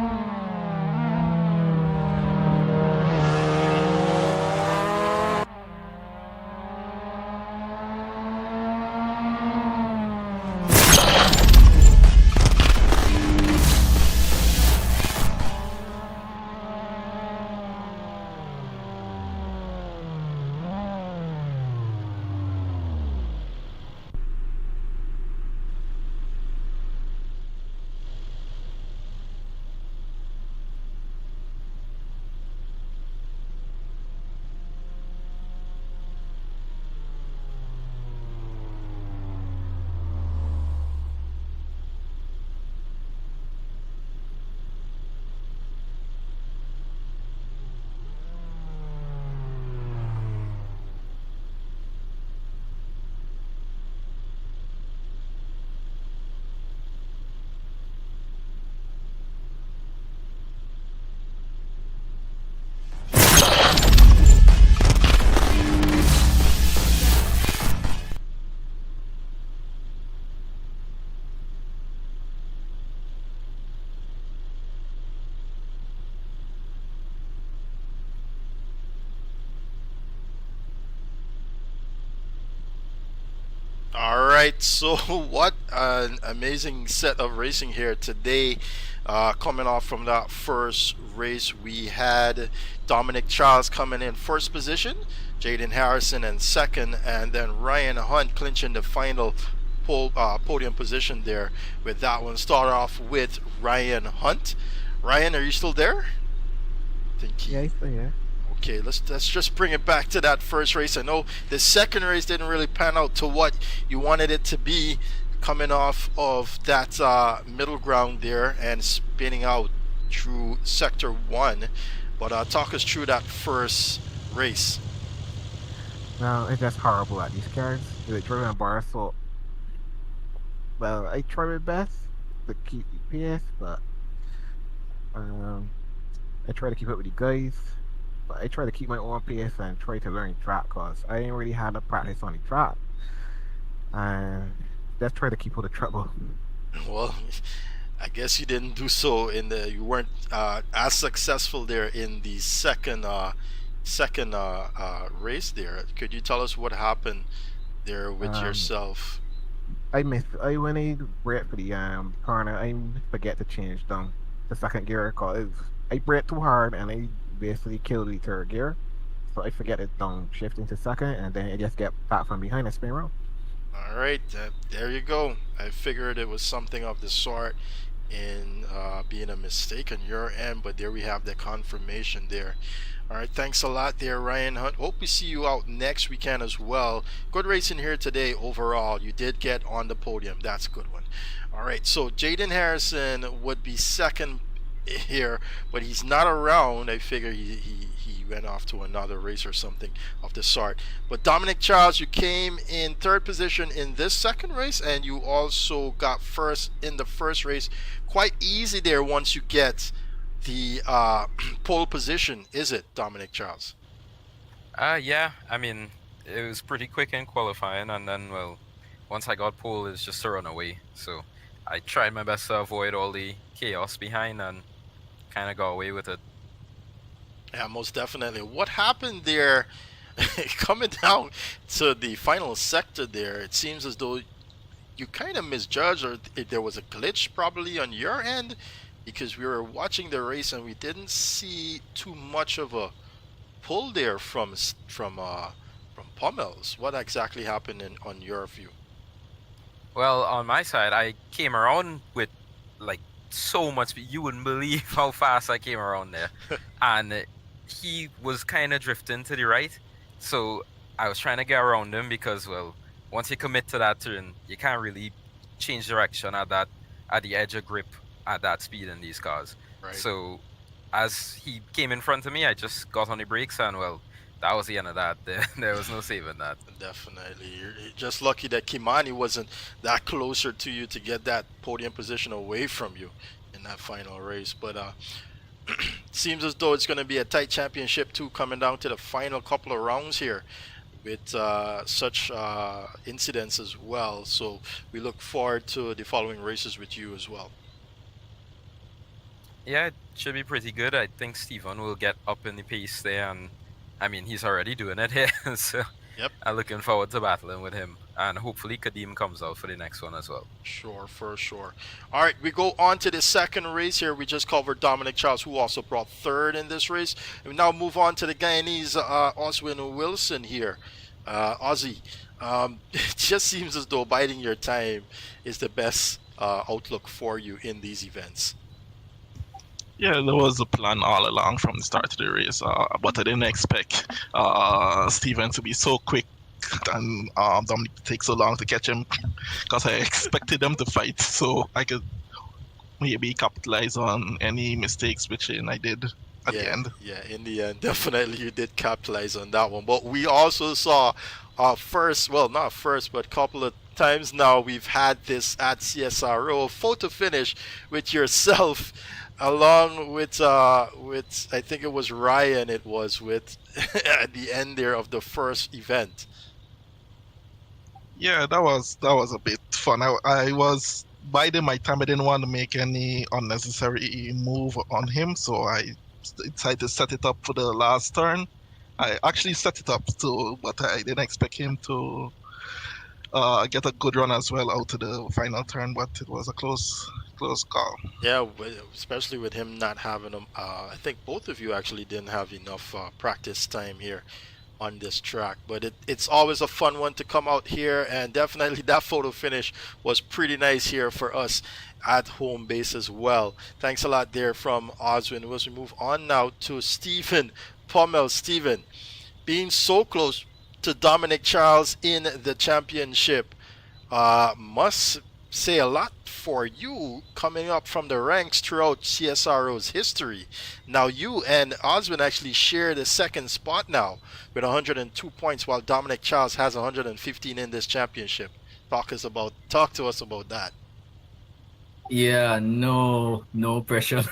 Alright, so what an amazing set of racing here today. Coming off from that first race, we had Dominic Charles coming in first position, Jaden Harrison in second, and then Ryan Hunt clinching the final podium position there with that one. Start off with Ryan Hunt. Ryan, are you still there? Yeah, he's still here. Okay, let's just bring it back to that first race. I know the second race didn't really pan out to what you wanted it to be, coming off of that middle ground there and spinning out through sector 1. But talk us through that first race. No, it's just horrible at these cars. They're driven bar, so well, I try my best to keep EPS, but I try to keep up with the guys. But I try to keep my own pace and try to learn track, cause I ain't really had a practice on the track, and just try to keep out of trouble. Well, I guess you didn't do so in the. You weren't as successful there in the second race there. Could you tell us what happened there with yourself? I when I brake for the corner, I forget to change down the second gear, cause I brake too hard and I basically killed the third gear, so I forget it down shift into second, and then it just get back from behind and spin around. All right, there you go. I figured it was something of the sort in being a mistake on your end, but there we have the confirmation there. All right, thanks a lot there, Ryan Hunt. Hope we see you out next weekend as well. Good racing here today overall. You did get on the podium. That's a good one. All right, so Jaden Harrison would be second here, but he's not around. I figure he went off to another race or something of the sort. But Dominic Charles, you came in third position in this second race, and you also got first in the first race. Quite easy there once you get the pole position, is it, Dominic Charles? Yeah, I mean, it was pretty quick in qualifying, and then, well, once I got pole, it's just to run away. So I tried my best to avoid all the chaos behind and kind of got away with it. Yeah, most definitely. What happened there coming down to the final sector there? It seems as though you kind of misjudged, or there was a glitch probably on your end, because we were watching the race and we didn't see too much of a pull there from Pummels. What exactly happened on your view? Well, on my side, I came around with like so much speed. You wouldn't believe how fast I came around there. And he was kind of drifting to the right, so I was trying to get around him because, well, once you commit to that turn, you can't really change direction at the edge of grip at that speed in these cars. Right. So as he came in front of me, I just got on the brakes, and well, that was the end of that. There was no saving that. Definitely. You're just lucky that Kimani wasn't that closer to you to get that podium position away from you in that final race. But seems as though it's going to be a tight championship too, coming down to the final couple of rounds here with such incidents as well. So we look forward to the following races with you as well. Yeah, it should be pretty good. I think Stephen will get up in the pace there, and I mean, he's already doing it here. So Yep. I'm looking forward to battling with him, and hopefully Kadeem comes out for the next one as well. Sure, for sure. All right, we go on to the second race here. We just covered Dominic Charles, who also brought third in this race. And we now move on to the Guyanese Oswin Wilson here. Ozzy, it just seems as though biding your time is the best outlook for you in these events. Yeah, there was a plan all along from the start of the race, but I didn't expect Steven to be so quick and Dominic to take so long to catch him, because I expected them to fight so I could maybe capitalize on any mistakes, which I did at the end. Yeah, in the end, definitely you did capitalize on that one. But we also saw not first, but couple of times now we've had this at CSRO photo finish with yourself along with I think it was Ryan, it was with at the end there of the first event. Yeah, that was a bit fun. I was biding my time. I didn't want to make any unnecessary move on him, so I decided to set it up for the last turn. I actually set it up too, but I didn't expect him to get a good run as well out to the final turn, but it was a close call. Yeah, especially with him not having I think both of you actually didn't have enough practice time here on this track, but it's always a fun one to come out here, and definitely that photo finish was pretty nice here for us at home base as well. Thanks a lot there from Oswin. As we move on now to Stephen Pommel. Stephen, being so close to Dominic Charles in the championship must say a lot for you coming up from the ranks throughout CSRO's history. Now you and Oswin actually share the second spot now with 102 points, while Dominic Charles has 115 in this championship. Talk to us about that. Yeah, no pressure.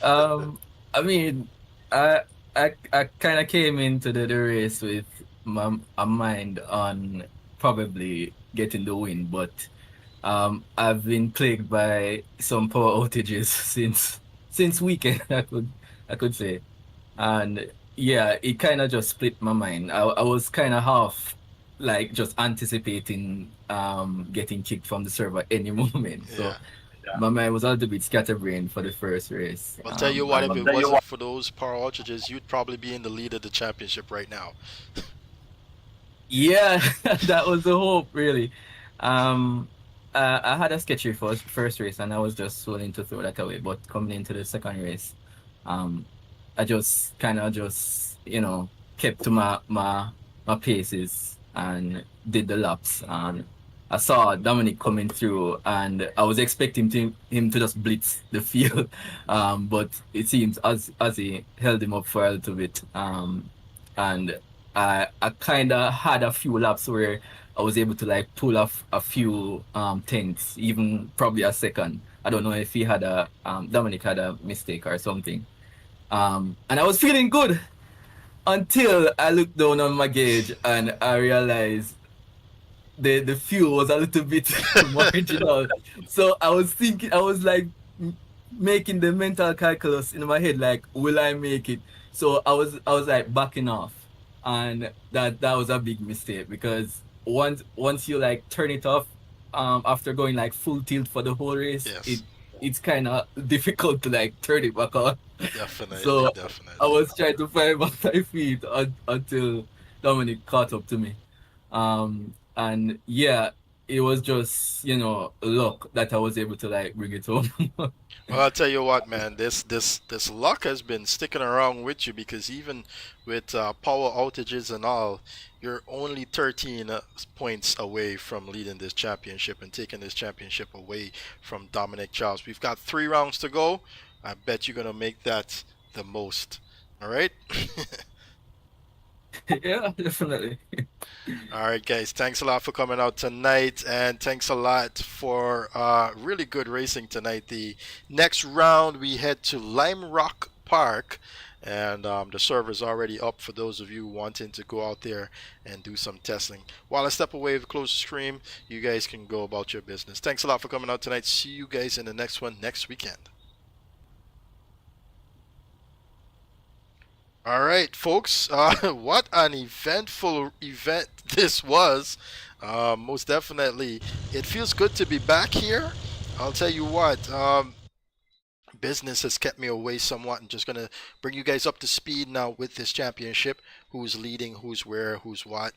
I mean, I kind of came into the race with a mind on probably getting the win, but I've been plagued by some power outages since weekend, I could say, and yeah, it kind of just split my mind. I was kind of half like just anticipating getting kicked from the server any moment. So my mind was a little bit scatterbrained for the first race. I'll tell you what, if it wasn't for those power outages, you'd probably be in the lead of the championship right now. Yeah, that was the hope, really. I had a sketchy first race, and I was just willing to throw that away. But coming into the second race, I just kind of kept to my paces and did the laps. And I saw Dominic coming through, and I was expecting him to just blitz the field, but it seems as he held him up for a little bit, and I kind of had a few laps where I was able to like pull off a few tenths, even probably a second. I don't know if Dominic had a mistake or something. And I was feeling good until I looked down on my gauge and I realized the fuel was a little bit marginal. So I was like making the mental calculus in my head, like, will I make it? So I was like backing off, and that was a big mistake, because once you like turn it off after going like full tilt for the whole race, it's kind of difficult to like turn it back on. Definitely. So I was trying to find my feet until Dominic caught up to me. And yeah, it was just, you know, luck that I was able to like bring it home. Well, I'll tell you what, man. This luck has been sticking around with you because even with power outages and all, you're only 13 points away from leading this championship and taking this championship away from Dominic Charles. We've got 3 rounds to go. I bet you're gonna make that the most. All right. Yeah, definitely. All right, guys. Thanks a lot for coming out tonight, and thanks a lot for really good racing tonight. The next round, we head to Lime Rock Park, and the server's already up for those of you wanting to go out there and do some testing. While I step away to close the stream, you guys can go about your business. Thanks a lot for coming out tonight. See you guys in the next one next weekend. All right, folks. What an eventful event this was. Most definitely. It feels good to be back here. I'll tell you what. Business has kept me away somewhat. I'm just going to bring you guys up to speed now with this championship. Who's leading, who's where, who's what.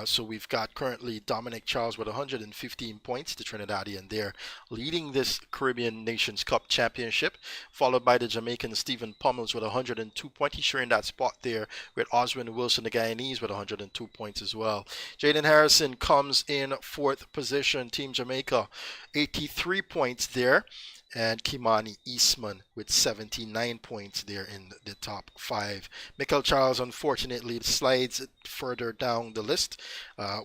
So we've got currently Dominic Charles with 115 points, the Trinidadian there, leading this Caribbean Nations Cup Championship, followed by the Jamaican Stephen Pummels with 102 points. He's sharing that spot there with Oswin Wilson, the Guyanese, with 102 points as well. Jaden Harrison comes in 4th position, Team Jamaica, 83 points there. And Kimani Eastman with 79 points there in the top 5. Michael Charles unfortunately slides further down the list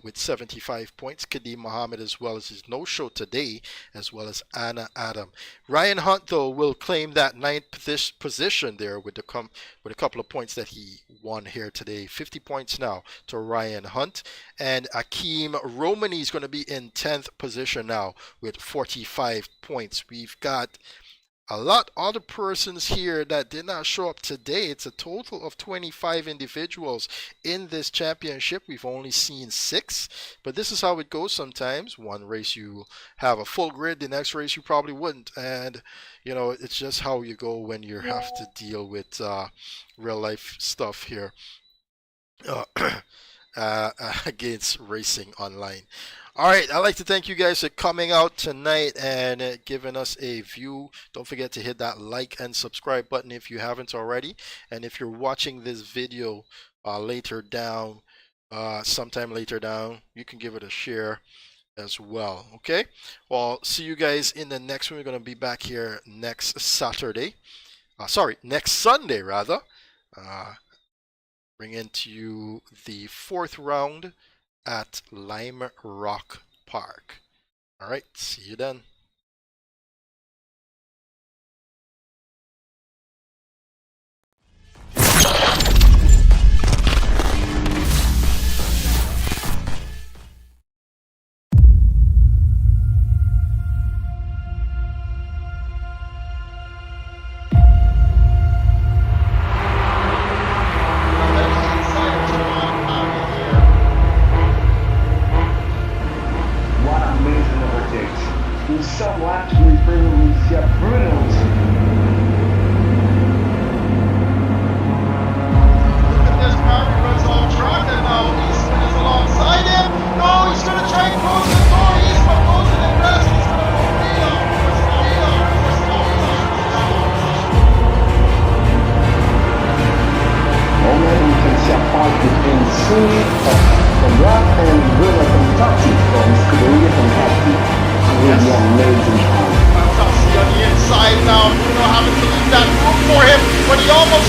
with 75 points. Kadeem Mohammed as well as his no-show today, as well as Anna Adam. Ryan Hunt though will claim that 9th position there with a couple of points that he won here today. 50 points now to Ryan Hunt. And Akeem Romani is going to be in 10th position now with 45 points. We've got a lot other persons here that did not show up today. It's a total of 25 individuals in this championship. We've only seen 6, but this is how it goes sometimes. One race you have a full grid, the next race you probably wouldn't, and you know, it's just how you go when you have to deal with real life stuff here. Against racing online. All right, I'd like to thank you guys for coming out tonight and giving us a view. Don't forget to hit that like and subscribe button if you haven't already. And if you're watching this video later down, sometime later down, you can give it a share as well. Okay, well, see you guys in the next one. We're going to be back here next Saturday. Next Sunday rather. Bring into you the 4th round at Lime Rock Park. All right, see you then. Some actually brilliantly brilliant. Look at this, Parry runs off track and now Eastman is alongside him. No, he's going to try and close the door. Eastman goes in the grass. He's going to go way off. Already you can see a fight between from Rock and River from Taxi from Scuderia from Taxi. Really amazing time. Fantastic on the inside now. Bruno having to leave that room for him, but he almost